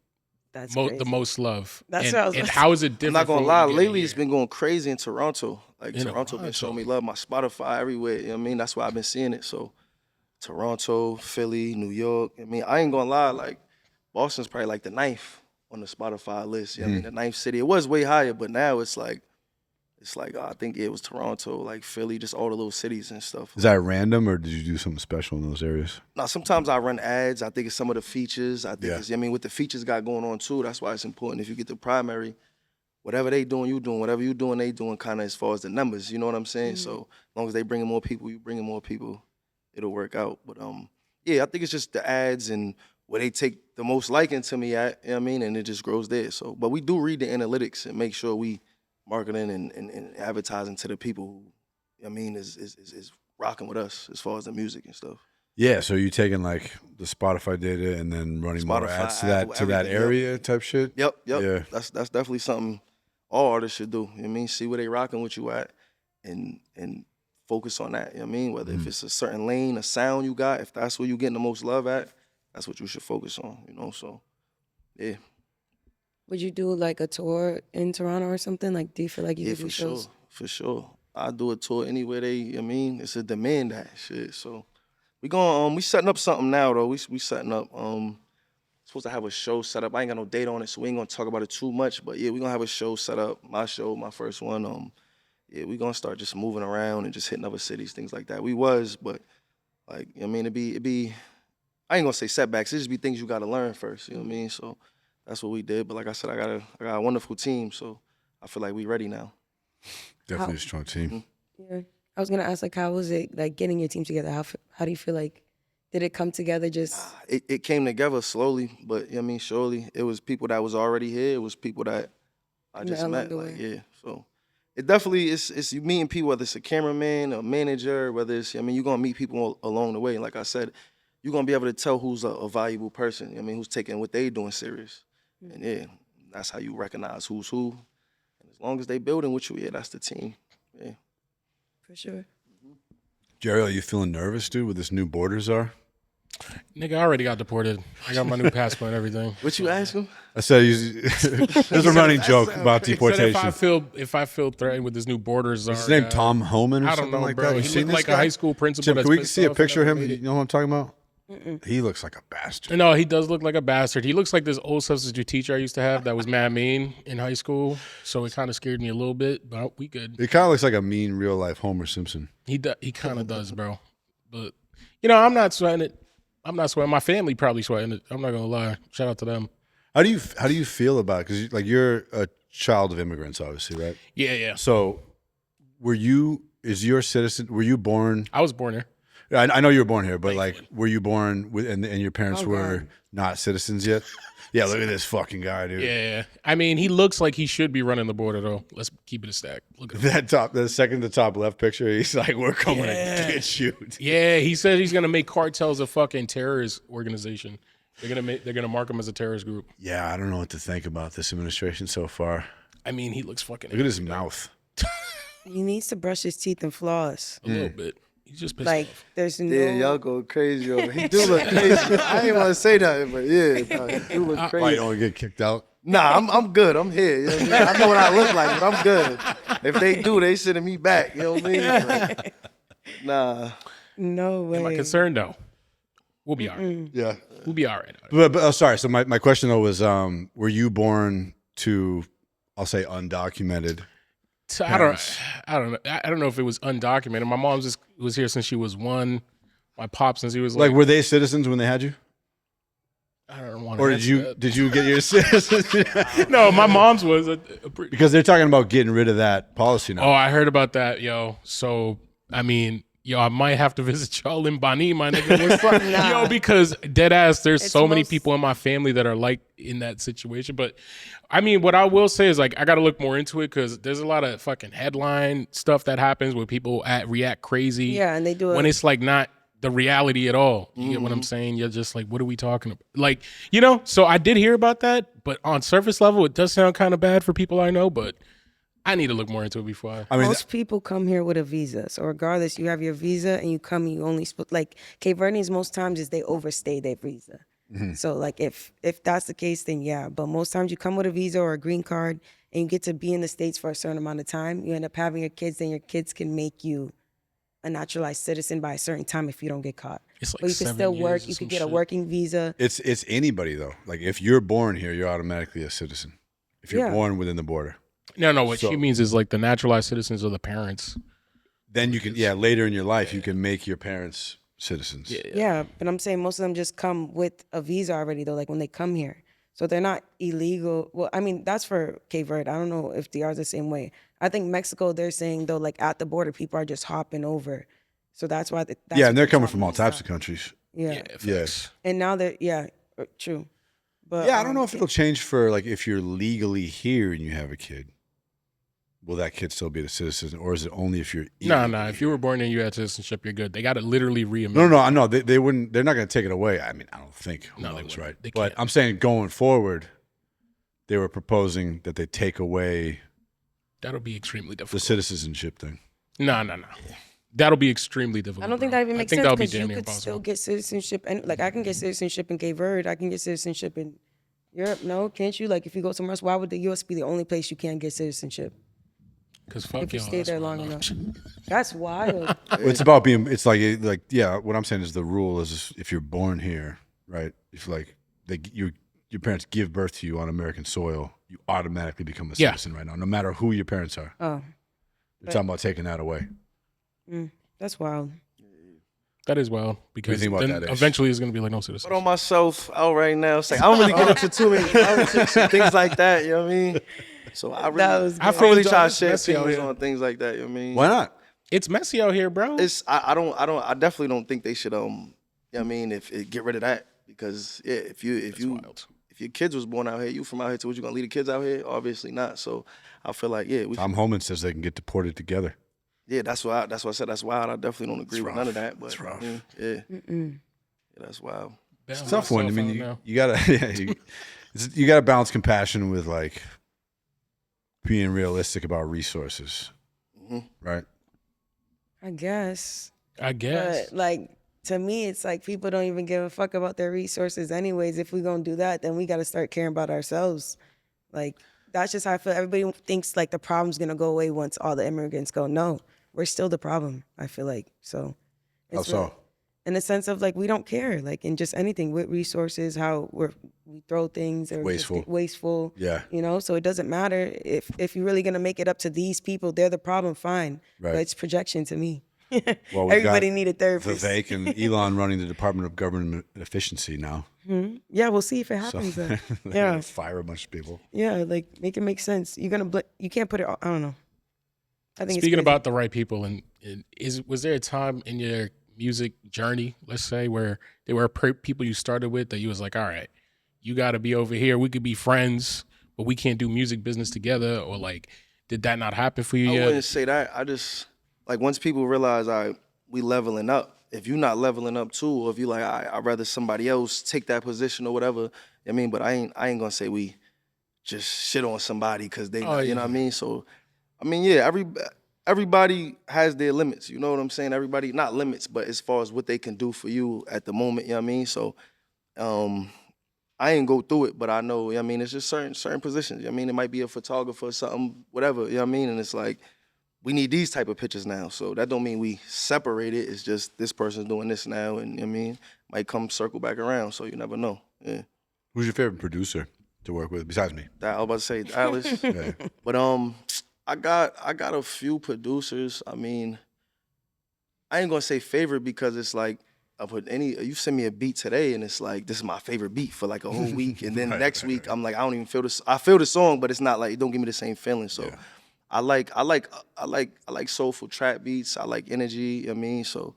S4: That's
S3: the
S4: crazy.
S3: most love?
S4: That's
S3: and,
S4: what I was
S3: and
S4: about
S3: how is it
S5: I'm
S3: different?
S5: not gonna
S3: from
S5: lie.
S3: what you get
S5: Lately,
S3: here?
S5: it's been going crazy in Toronto. Like
S3: In
S5: Toronto been
S3: Toronto.
S5: showing me love. My Spotify everywhere. You know what I mean? That's why I've been seeing it. So Toronto, Philly, New York. I mean, I ain't gonna lie. Like Boston's probably like the ninth on the Spotify list. You know what I mean? The ninth city. It was way higher, but now it's like I think it was Toronto, like Philly, just all the little cities and stuff.
S2: Is that random or did you do something special in those areas?
S5: Now, sometimes I run ads. I think it's some of the features. I think
S2: Yeah.
S5: it's, I mean, what the features got going on too. That's why it's important. If you get the primary, whatever they doing, you doing. Whatever you doing, they doing. Kind of as far as the numbers. You know what I'm saying? So as long as they bringing more people, you bringing more people, it'll work out. But yeah, I think it's just the ads and where they take the most liking to me at, you know what I mean? And it just grows there. So, but we do read the analytics and make sure we marketing and advertising to the people who, you know what I mean, is rocking with us as far as the music and stuff.
S2: Yeah, so you taking like the Spotify data and then running more ads to that area type shit?
S5: Yep.
S2: Yeah.
S5: That's definitely something all artists should do. You know what I mean? See where they rocking with you at and focus on that. You know what I mean? Whether if it's a certain lane, a sound you got, if that's where you getting the most love at, that's what you should focus on, you know? So, yeah.
S4: Would you do like a tour in Toronto or something? Like, do you feel like you could do shows?
S5: For sure. I do a tour anywhere they, you know what I mean? It's a demand that shit. So we going, we setting up something now though. We setting up, supposed to have a show set up. I ain't got no date on it, so we ain't gonna talk about it too much. But yeah, we gonna have a show set up. My show, my first one. Yeah, we gonna start just moving around and just hitting other cities, things like that. We was, but like, you know what I mean, it'd be, I ain't gonna say setbacks. It just be things you gotta learn first. You know what I mean? So that's what we did. But like I said, I got a wonderful team, so I feel like we ready now.
S2: Definitely a strong team.
S4: Yeah, I was gonna ask, like, how was it like getting your team together? How do you feel like, did it come together just?
S5: It came together slowly, but you know what I mean, surely it was people that was already here. It was people that I just met. Like, yeah, so it definitely it's you meeting people, whether it's a cameraman, a manager, whether it's, I mean, you're gonna meet people along the way. Like I said, you're gonna be able to tell who's a valuable person. You know what I mean, who's taking what they doing serious, and yeah, that's how you recognize who's who. And as long as they building with you, yeah, that's the team. Yeah,
S4: For sure.
S2: Jerry, are you feeling nervous, dude, with this new borders are?
S3: Nigga, I already got deported. I got my new passport and everything.
S5: What you ask him?
S2: I said there's a running joke about deportation.
S3: If I feel threatened with this new borders,
S2: Is his name Tom Homan or
S3: I
S2: something
S3: don't know,
S2: like
S3: bro.
S2: that? You
S3: He
S2: seen
S3: looked
S2: this
S3: like
S2: guy?
S3: a high school principal.
S2: Jim,
S3: that's
S2: can we
S3: pissed
S2: see a
S3: off
S2: picture of
S3: that
S2: him?
S3: I made
S2: You
S3: it.
S2: know what I'm talking about? He looks like a bastard.
S3: No, he does look like a bastard. He looks like this old substitute teacher I used to have that was mad mean in high school. So it kind of scared me a little bit, but we good.
S2: He kind of looks like a mean real life Homer Simpson.
S3: He kind of does, bro. But you know, I'm not sweating it. I'm not sweating. My family probably sweating it. I'm not gonna lie. Shout out to them.
S2: How do you feel about it? Because like you're a child of immigrants, obviously, right?
S3: Yeah.
S2: So were you born?
S3: I was born here.
S2: I know you were born here, but like, were you born with and your parents were not citizens yet? Yeah, look at this fucking guy, dude.
S3: Yeah. I mean, he looks like he should be running the border, though. Let's keep it a stack. Look at him.
S2: The second to top left picture, he's like, we're coming to get you.
S3: Yeah, he said he's gonna make cartels a fucking terrorist organization. They're gonna mark him as a terrorist group.
S2: Yeah, I don't know what to think about this administration so far.
S3: I mean, he looks fucking.
S2: Look at his mouth.
S4: He needs to brush his teeth and floss.
S3: A little bit. He's just pissed
S4: Like,
S3: off.
S4: there's no.
S5: Yeah, y'all go crazy over. He do look crazy. I ain't want to say nothing, but yeah, no, he do look
S2: Why you
S5: crazy.
S2: don't get kicked out?
S5: Nah, I'm good. I'm here. You know what I mean? I know what I look like, but I'm good. If they do, they sending me back. You know what I mean? Like, nah.
S4: No way.
S3: Am I concerned though? We'll be all right.
S2: Yeah.
S3: We'll be all right.
S2: But sorry. So my question though was, were you born to, I'll say, undocumented?
S3: So I don't know if it was undocumented. My mom was here since she was 1. My pop since he was
S2: Like, were they citizens when they had you?
S3: I don't want.
S2: Or did you get your citizenship?
S3: No, my mom's was
S2: Because they're talking about getting rid of that policy now.
S3: Oh, I heard about that, yo. So I mean, yo, I might have to visit y'all in Bani, my nigga. What's up? Yo, because dead ass, there's so many people in my family that are like in that situation. But I mean, what I will say is like I got to look more into it because there's a lot of fucking headline stuff that happens where people react crazy.
S4: Yeah, and they do it
S3: when it's like not the reality at all. You get what I'm saying? You're just like, what are we talking about? Like, you know. So I did hear about that, but on surface level, it does sound kind of bad for people I know, but. I need to look more into it before
S2: I mean,
S4: most people come here with a visa. So regardless, you have your visa and you come, you only like Cape Verdeans most times is they overstay their visa. So like if that's the case, then yeah. But most times you come with a visa or a green card and you get to be in the States for a certain amount of time. You end up having your kids, and your kids can make you a naturalized citizen by a certain time if you don't get caught.
S3: It's like
S4: but you can
S3: 7
S4: still work.
S3: years or
S4: You
S3: some
S4: could get a
S3: shit.
S4: working visa.
S2: it's anybody though. Like if you're born here, you're automatically a citizen. If you're born within the border.
S3: No. What she means is like the naturalized citizens of the parents.
S2: Then you can, later in your life, you can make your parents citizens.
S4: Yeah, but I'm saying most of them just come with a visa already though, like when they come here. So they're not illegal. Well, I mean, that's for Cape Verde. I don't know if they are the same way. I think Mexico, they're saying though, like at the border, people are just hopping over. So that's why.
S2: And they're coming from all types of countries.
S4: Yeah.
S2: Yes.
S4: And now they're, True. But
S2: Yeah, I don't know if it'll change for like if you're legally here and you have a kid. Will that kid still be a citizen, or is it only if you're
S3: No,
S2: illegally
S3: if you were born and you had citizenship, you're good. They got to literally reamend.
S2: No. They wouldn't. They're not going to take it away. I mean, I don't think. Who
S3: No, they
S2: knows,
S3: wouldn't.
S2: right?
S3: They
S2: But
S3: can't.
S2: I'm saying going forward, they were proposing that they take away
S3: That'll be extremely
S2: the
S3: difficult.
S2: citizenship thing.
S3: No. That'll be extremely difficult.
S4: I don't think
S3: bro.
S4: that even makes
S3: I think
S4: sense
S3: that'll be
S4: because you
S3: damn near
S4: could still
S3: impossible.
S4: get citizenship. And like I can get citizenship in Cape Verde. I can get citizenship in Europe. No, can't you? Like if you go somewhere else, why would the U.S. be the only place you can't get citizenship?
S3: Because fuck
S4: If you
S3: y'all,
S4: stay
S3: that's
S4: there
S3: why
S4: long
S3: not.
S4: enough. That's wild.
S2: It's about being. It's like yeah. What I'm saying is the rule is if you're born here, right? If like your parents give birth to you on American soil, you automatically become a
S3: Yeah.
S2: citizen right now, no matter who your parents are.
S4: Oh,
S2: They're talking about taking that away.
S4: that's wild.
S3: That is wild because
S2: think about
S3: then
S2: that, Ace?
S3: eventually it's gonna be like no citizens.
S5: Put on myself out right now. It's like I don't really get into too many politics and things like that. You know what I mean? So I really,
S4: was
S5: I
S4: good.
S5: feel really
S3: It's
S5: try to share
S3: messy out
S5: opinions
S3: here.
S5: on things like that. You know what I mean?
S2: Why not?
S3: It's messy out here, bro.
S5: I definitely don't think they should. You know what I mean? Get rid of that because yeah, if
S3: wild.
S5: your kids was born out here, you from out here, so what you gonna leave the kids out here? Obviously not. So I feel like yeah,
S2: Tom Homan says they can get deported together.
S5: yeah, that's why I said that's wild. I definitely don't agree with none of that. But
S2: That's rough.
S5: Yeah, that's wild.
S3: It's
S2: It's a tough one. I mean, you gotta you gotta balance compassion with like being realistic about resources, right?
S4: I guess.
S3: guess.
S4: But like to me, it's like people don't even give a fuck about their resources anyways. If we're gonna do that, then we gotta start caring about ourselves. Like that's just how I feel. Everybody thinks like the problem's gonna go away once all the immigrants go. No, we're still the problem, I feel like. So
S2: How so?
S4: in the sense of like we don't care, like in just anything with resources, how we throw things or
S2: Wasteful.
S4: just wasteful.
S2: Yeah.
S4: You know, so it doesn't matter if you're really gonna make it up to these people, they're the problem, fine.
S2: Right.
S4: But it's projection to me.
S2: Well, we've
S4: Everybody
S2: got
S4: need a therapist.
S2: Vivek and Elon running the Department of Government Efficiency now.
S4: Yeah, we'll see if it
S2: So
S4: happens. Then.
S2: they're
S4: Yeah,
S2: gonna fire a bunch of people.
S4: yeah, like make it make sense. You're gonna you can't put it. I don't know. I think
S3: Speaking
S4: it's
S3: about the right people, and was there a time in your music journey, let's say, where there were people you started with that you was like, all right, you got to be over here. We could be friends, but we can't do music business together, or like, did that not happen for you
S5: I
S3: yet?
S5: wouldn't say that. I just like once people realize we leveling up. If you're not leveling up too, or if you like, I'd rather somebody else take that position or whatever. I mean, but I ain't gonna say we just shit on somebody because they, you know what I mean. So, I mean, yeah, everybody has their limits. You know what I'm saying? Everybody, not limits, but as far as what they can do for you at the moment. You know what I mean? So, I ain't go through it, but I know. You know what I mean, it's just certain positions. You know what I mean, it might be a photographer or something, whatever. You know what I mean, and it's like, we need these type of pictures now. So that don't mean we separate it. It's just this person's doing this now, and you know what I mean, might come circle back around. So you never know. Yeah.
S2: Who's your favorite producer to work with besides me?
S5: I was about to say Alice.
S2: Yeah.
S5: But I got a few producers. I mean, I ain't gonna say favorite because it's like you send me a beat today and it's like this is my favorite beat for like a whole week, and then next week I'm like I don't even feel this. I feel the song, but it's not like it don't give me the same feeling. So. Yeah. I like soulful trap beats. I like energy. You know what I mean, so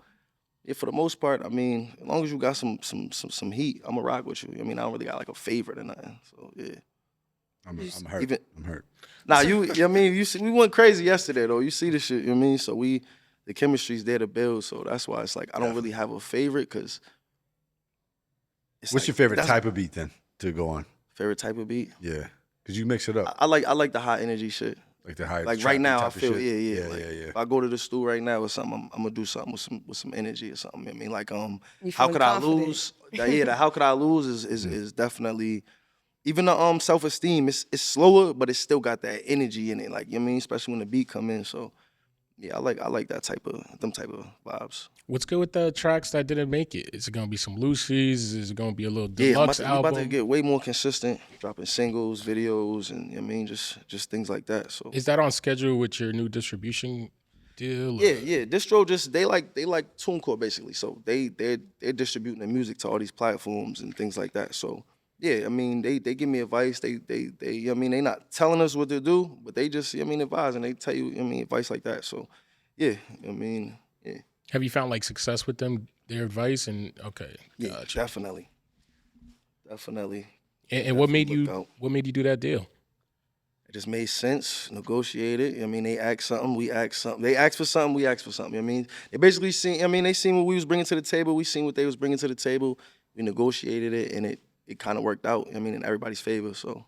S5: yeah, for the most part, I mean, as long as you got some heat, I'ma rock with you. I mean, I don't really got like a favorite or nothing. So yeah,
S2: I'm hurt. I'm hurt.
S5: Nah, you know what I mean, you see, we went crazy yesterday though. You see the shit. You know what I mean, so the chemistry's there to build. So that's why it's like I don't really have a favorite because.
S2: What's your favorite type of beat then to go on?
S5: Favorite type of beat?
S2: Yeah, because you mix it up.
S5: I like the high energy shit.
S2: Like the high,
S5: like right now, I feel yeah.
S2: If
S5: I go to the stool right now or something, I'm gonna do something with some energy or something. I mean, like
S4: You
S5: how
S4: feeling
S5: could
S4: confident.
S5: I lose? The how could I lose is definitely even the self-esteem. It's slower, but it's still got that energy in it. Like you know what I mean, especially when the beat come in. So yeah, I like them type of vibes.
S3: What's good with the tracks that didn't make it? Is it gonna be some Lucy's? Is it gonna be a little deluxe
S5: I'm
S3: album?
S5: about to get way more consistent, dropping singles, videos, and you know what I mean, just things like that. So
S3: is that on schedule with your new distribution deal?
S5: Yeah. Distro just they like TuneCore basically. So they're distributing the music to all these platforms and things like that. So yeah, I mean they give me advice. They I mean they not telling us what to do, but they just advise and they tell you advice like that. So yeah, I mean yeah.
S3: Have you found like success with them, their advice? And okay,
S5: Yeah,
S3: gotcha.
S5: definitely. definitely.
S3: And what made
S5: Definitely look out.
S3: you do that deal?
S5: It just made sense. Negotiated. I mean, they asked something, we asked something. They asked for something, we asked for something. I mean, they basically seen. I mean, they seen what we was bringing to the table. We seen what they was bringing to the table. We negotiated it, and it kind of worked out. I mean, in everybody's favor. So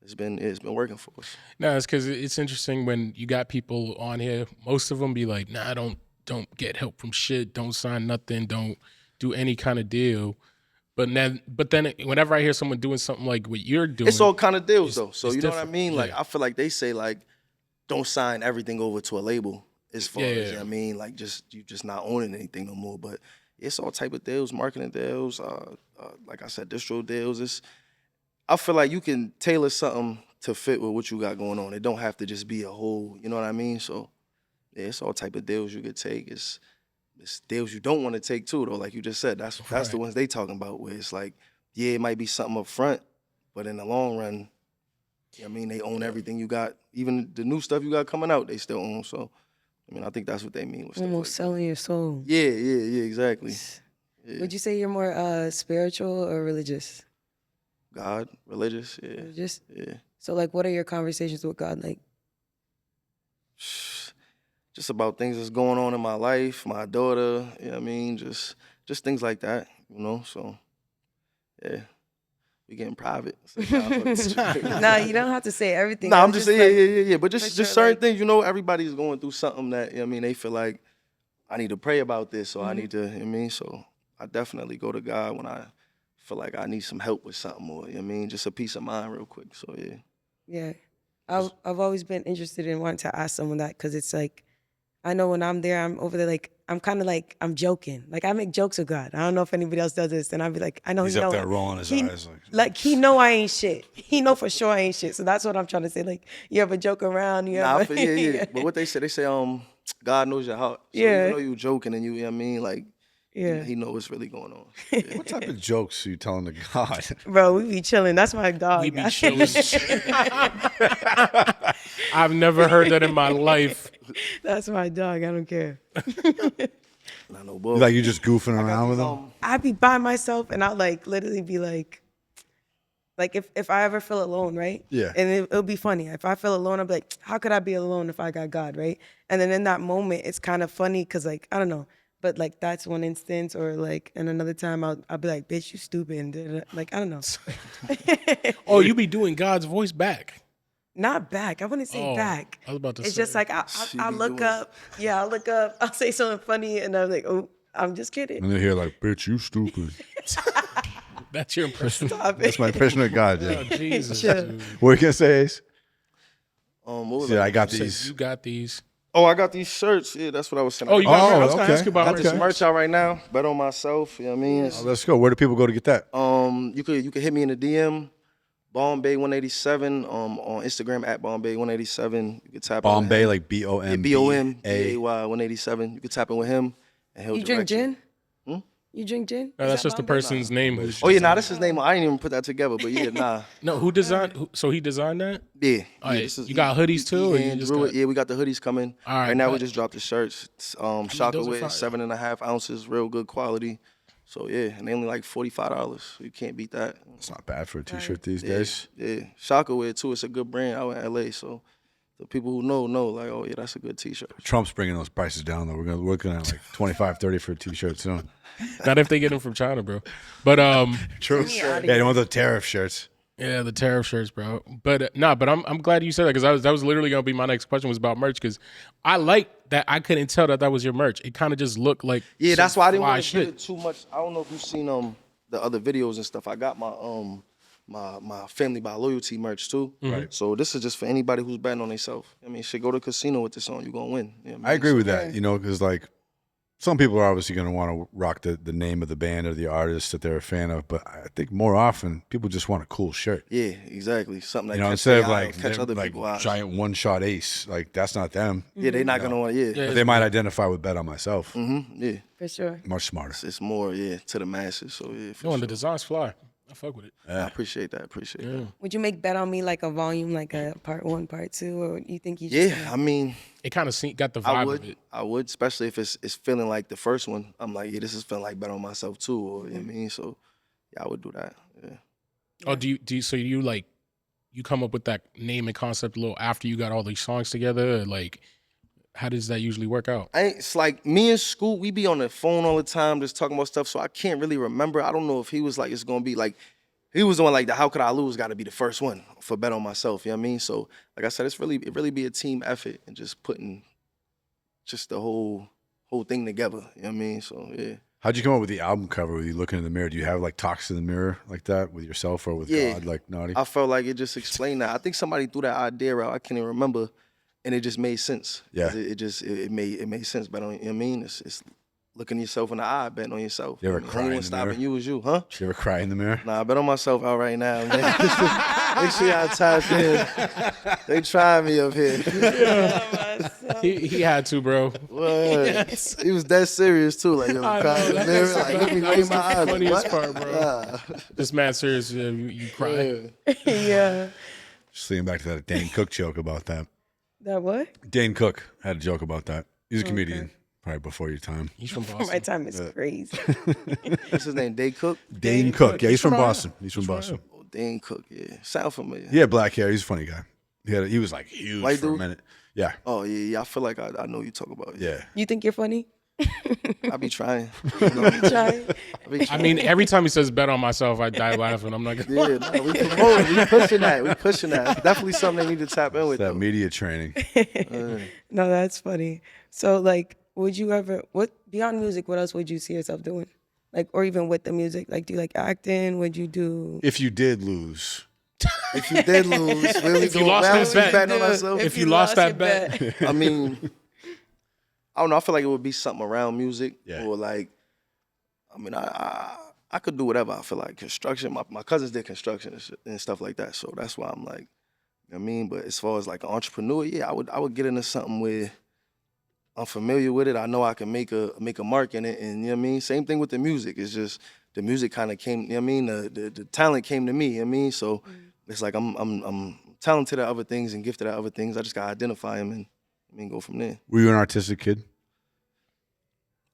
S5: it's been working for us.
S3: No, it's because it's interesting when you got people on here. Most of them be like, "Nah, don't get help from shit. Don't sign nothing. Don't do any kind of deal." But then whenever I hear someone doing something like what you're doing,
S5: It's all kind of deals though. So
S3: it's
S5: you know what I
S3: different.
S5: mean? Like
S3: Yeah.
S5: I feel like they say like, don't sign everything over to a label. As far as you know what I mean, like you just not owning anything no more. But it's all type of deals, marketing deals, like I said, distro deals. I feel like you can tailor something to fit with what you got going on. It don't have to just be a whole, you know what I mean? So yeah, it's all type of deals you could take. It's deals you don't want to take too, though. Like you just said, that's the ones they talking about. Where it's like, yeah, it might be something up front, but in the long run, you know what I mean, they own everything you got. Even the new stuff you got coming out, they still own. So, I mean, I think that's what they mean with stuff
S4: Almost
S5: like
S4: selling your soul.
S5: that. Yeah, exactly. Yeah.
S4: Would you say you're more spiritual or religious?
S5: God, religious, yeah.
S4: Religious?
S5: Yeah.
S4: So, like, what are your conversations with God like?
S5: Just about things that's going on in my life, my daughter, you know what I mean? Just things like that, you know? So, yeah. We getting private.
S4: Nah, you don't have to say everything.
S5: Nah,
S4: I
S5: I'm
S4: was
S5: just saying,
S4: like,
S5: yeah. But
S4: for
S5: just
S4: sure,
S5: certain
S4: like-
S5: things, you know, everybody's going through something that, you know what I mean, they feel like, I need to pray about this, or I
S4: Mm-hmm.
S5: need to, you know what I mean? So I definitely go to God when I feel like I need some help with something, or, you know what I mean? Just a peace of mind real quick, so yeah.
S4: Yeah. I've always been interested in wanting to ask someone that because it's like, I know when I'm there, I'm over there, like, I'm kind of like, I'm joking. Like, I make jokes with God. I don't know if anybody else does this. And I'd be like, I know
S2: He's
S4: he
S2: up
S4: know
S2: there rolling his eyes.
S4: he know I ain't shit. He know for sure I ain't shit. So that's what I'm trying to say. Like, you ever joke around? You
S5: Nah,
S4: ever?
S5: yeah. But what they say, God knows your heart. So
S4: Yeah.
S5: even though you joking and you know what I mean, like,
S4: Yeah.
S5: he knows what's really going on. Yeah.
S2: What type of jokes are you telling to God?
S4: Bro, we be chilling. That's my dog.
S3: we be chilling. I've never heard that in my life.
S4: That's my dog. I don't care.
S5: Not no bull.
S2: Like you just goofing around with him?
S4: I be by myself and I'll like literally be like if I ever feel alone, right?
S2: Yeah.
S4: And it'll be funny. If I feel alone, I'll be like, how could I be alone if I got God, right? And then in that moment, it's kind of funny because like, I don't know. But like that's one instance, or like, and another time I'll be like, bitch, you stupid. And like, I don't know.
S3: Oh, you be doing God's voice back.
S4: Not back. I wouldn't say
S3: Oh,
S4: back.
S3: I was about to
S4: It's
S3: say.
S4: just like
S5: She
S4: I
S5: be
S4: look
S5: doing-
S4: up. Yeah, I'll look up. I'll say something funny, and I'm like, oh, I'm just kidding.
S2: And they hear like, bitch, you stupid.
S3: That's your impression.
S4: Stop
S2: That's
S4: it.
S2: my impression of God,
S3: Oh,
S2: yeah.
S3: Jesus.
S4: Chill.
S3: Dude.
S2: What are you gonna say, Ace?
S5: What was
S2: Yeah,
S5: I
S2: I got
S3: Said
S2: these.
S3: you got these.
S5: Oh, I got these shirts. Yeah, that's what I was saying.
S3: Oh, you got
S2: Oh,
S3: I was gonna
S2: okay.
S3: ask you about
S5: I got this
S2: Okay.
S5: merch out right now. Bet on myself. You know what I mean?
S2: Oh, let's go. Where do people go to get that?
S5: You could hit me in the DM, Bombay187 on Instagram at Bombay187. You could tap in with
S2: Bombay,
S5: him.
S2: like
S5: Yeah,
S2: BOMBAY.
S5: BOMBAY 187. You could tap in with him, and he'll
S4: You drink
S5: direct you.
S4: gin? You drink gin?
S3: No,
S4: Is
S3: that's
S4: that
S3: just the
S4: Bombay?
S3: person's name. Who's
S5: Oh yeah, that's his name. I didn't even put that together, but yeah, nah.
S3: No, who designed? So he designed that?
S5: Yeah.
S3: All right,
S5: this is-
S3: you got hoodies too, or you
S5: hand
S3: just
S5: drew
S3: got-
S5: it. Yeah, we got the hoodies coming.
S3: All right,
S5: Right now we
S3: bet.
S5: just dropped the shirts. It's,
S3: those
S5: Shaka
S3: are
S5: with
S3: fire.
S5: 7.5 ounces, real good quality. So yeah, and they only like $45. You can't beat that.
S2: It's not bad for a t-shirt these days.
S5: Yeah, Shaka wear too. It's a good brand out in LA. So the people who know like, oh yeah, that's a good t-shirt.
S2: Trump's bringing those prices down though. We're looking at like 25, 30 for a t-shirt soon.
S3: Not if they get them from China, bro. But
S2: True. Yeah, they want the tariff shirts.
S3: yeah, the tariff shirts, bro. But but I'm glad you said that because that was literally gonna be my next question was about merch because I like that I couldn't tell that was your merch. It kind of just looked like
S5: Yeah,
S3: some
S5: that's why I didn't
S3: fly
S5: want to
S3: shit.
S5: give it too much. I don't know if you've seen the other videos and stuff. I got my my Family by Loyalty merch too. Right. So this is just for anybody who's betting on themselves. I mean, shit, go to casino with this on, you gonna win. You know what
S2: I
S5: mean?
S2: agree with that, you know, because like some people are obviously going to want to rock the name of the band or the artist that they're a fan of, but I think more often people just want a cool shirt.
S5: Yeah, exactly. Something that
S2: You know,
S5: catch
S2: instead of
S5: their eye,
S2: like
S5: catch other
S2: like
S5: people's eyes.
S2: giant one-shot-ace, like that's not them.
S5: Yeah, they're not gonna want. Yeah,
S3: Yeah.
S2: But they might identify with Bet on Myself.
S5: yeah.
S4: For sure.
S2: Much smarter.
S5: It's more to the masses. So yeah, for
S3: No, and
S5: sure.
S3: the design's fly. I fuck with it.
S5: I appreciate that. That.
S4: Would you make Bet on Me like a volume, like a part 1, part 2, or you think you
S5: Yeah,
S4: just
S5: I mean,
S3: It kind of got the
S5: I
S3: vibe
S5: would,
S3: of it.
S5: especially if it's feeling like the first one. I'm like, yeah, this is feeling like Bet on Myself too, or you know what I mean. So yeah, I would do that. Yeah.
S3: Oh, so you like you come up with that name and concept a little after you got all these songs together? Or like, how does that usually work out?
S5: It's like me and Scoot, we be on the phone all the time just talking about stuff, so I can't really remember. I don't know if he was like, it's gonna be like, he was the one like, the How Could I Lose gotta be the first one for Bet on Myself, you know what I mean? So like I said, it really be a team effort and just putting just the whole thing together, you know what I mean? So yeah.
S2: How'd you come up with the album cover? Were you looking in the mirror? Do you have like talks in the mirror like that with yourself or with God, like Naughty?
S5: I felt like it just explained that. I think somebody threw that idea out. I can't even remember, and it just made sense.
S2: Yeah,
S5: it made sense. But you know what I mean, it's looking yourself in the eye, betting on yourself.
S2: You ever
S5: The
S2: cry
S5: only
S2: in
S5: one
S2: the
S5: stopping
S2: mirror?
S5: you is you, huh?
S2: You ever cry in the mirror?
S5: Nah, I bet on myself out right now, man. Make sure y'all tap in. They trying me up here.
S3: He had to, bro.
S5: What? He was that serious too. Like, yo,
S3: I
S5: crying in
S3: know,
S5: the mirror,
S3: that's
S5: like, look me
S3: that
S5: right
S3: was
S5: in my
S3: the
S5: eyes.
S3: funniest
S5: What?
S3: part, bro. This man serious, you cry.
S4: Yeah.
S2: Just thinking back to that Dane Cook joke about that.
S4: That what?
S2: Dane Cook had a joke about that. He's a comedian, probably before your time.
S3: He's from
S4: My
S3: Boston.
S4: time is crazy.
S5: What's his name? Day Cook?
S2: Dane Cook. Yeah, he's from Boston. He's from Boston.
S5: Oh, Dane Cook, yeah. Sound familiar.
S2: He had black hair. He's a funny guy. He was like huge
S5: White
S2: for a
S5: dude?
S2: minute. Yeah.
S5: Oh, yeah. I feel like I know you talk about it.
S2: Yeah.
S4: You think you're funny?
S5: I be trying.
S4: Try.
S3: I mean, every time he says bet on myself, I die laughing. I'm not gonna
S5: Yeah, no, we promoting, we pushing that. We pushing that. It's definitely something they need to tap in with.
S2: That
S5: Though.
S2: media training.
S4: No, that's funny. So, like, would you ever, what, beyond music, what else would you see yourself doing? Like, or even with the music? Like, do you like acting? Would you do?
S2: If you did lose,
S5: If you did lose, really
S3: If you lost that bet.
S5: on myself.
S3: If you lost that
S4: your
S3: bet.
S5: I mean, I don't know. I feel like it would be something around music,
S2: Yeah.
S5: or like, I mean, I could do whatever. I feel like construction. My cousins did construction and stuff like that, so that's why I'm like, you know what I mean. But as far as like an entrepreneur, yeah, I would get into something where I'm familiar with it. I know I can make a mark in it, and you know what I mean. Same thing with the music. It's just the music kind of came. You know what I mean. The talent came to me. You know what I mean. So it's like I'm talented at other things and gifted at other things. I just gotta identify them and go from there.
S2: were you an artistic kid?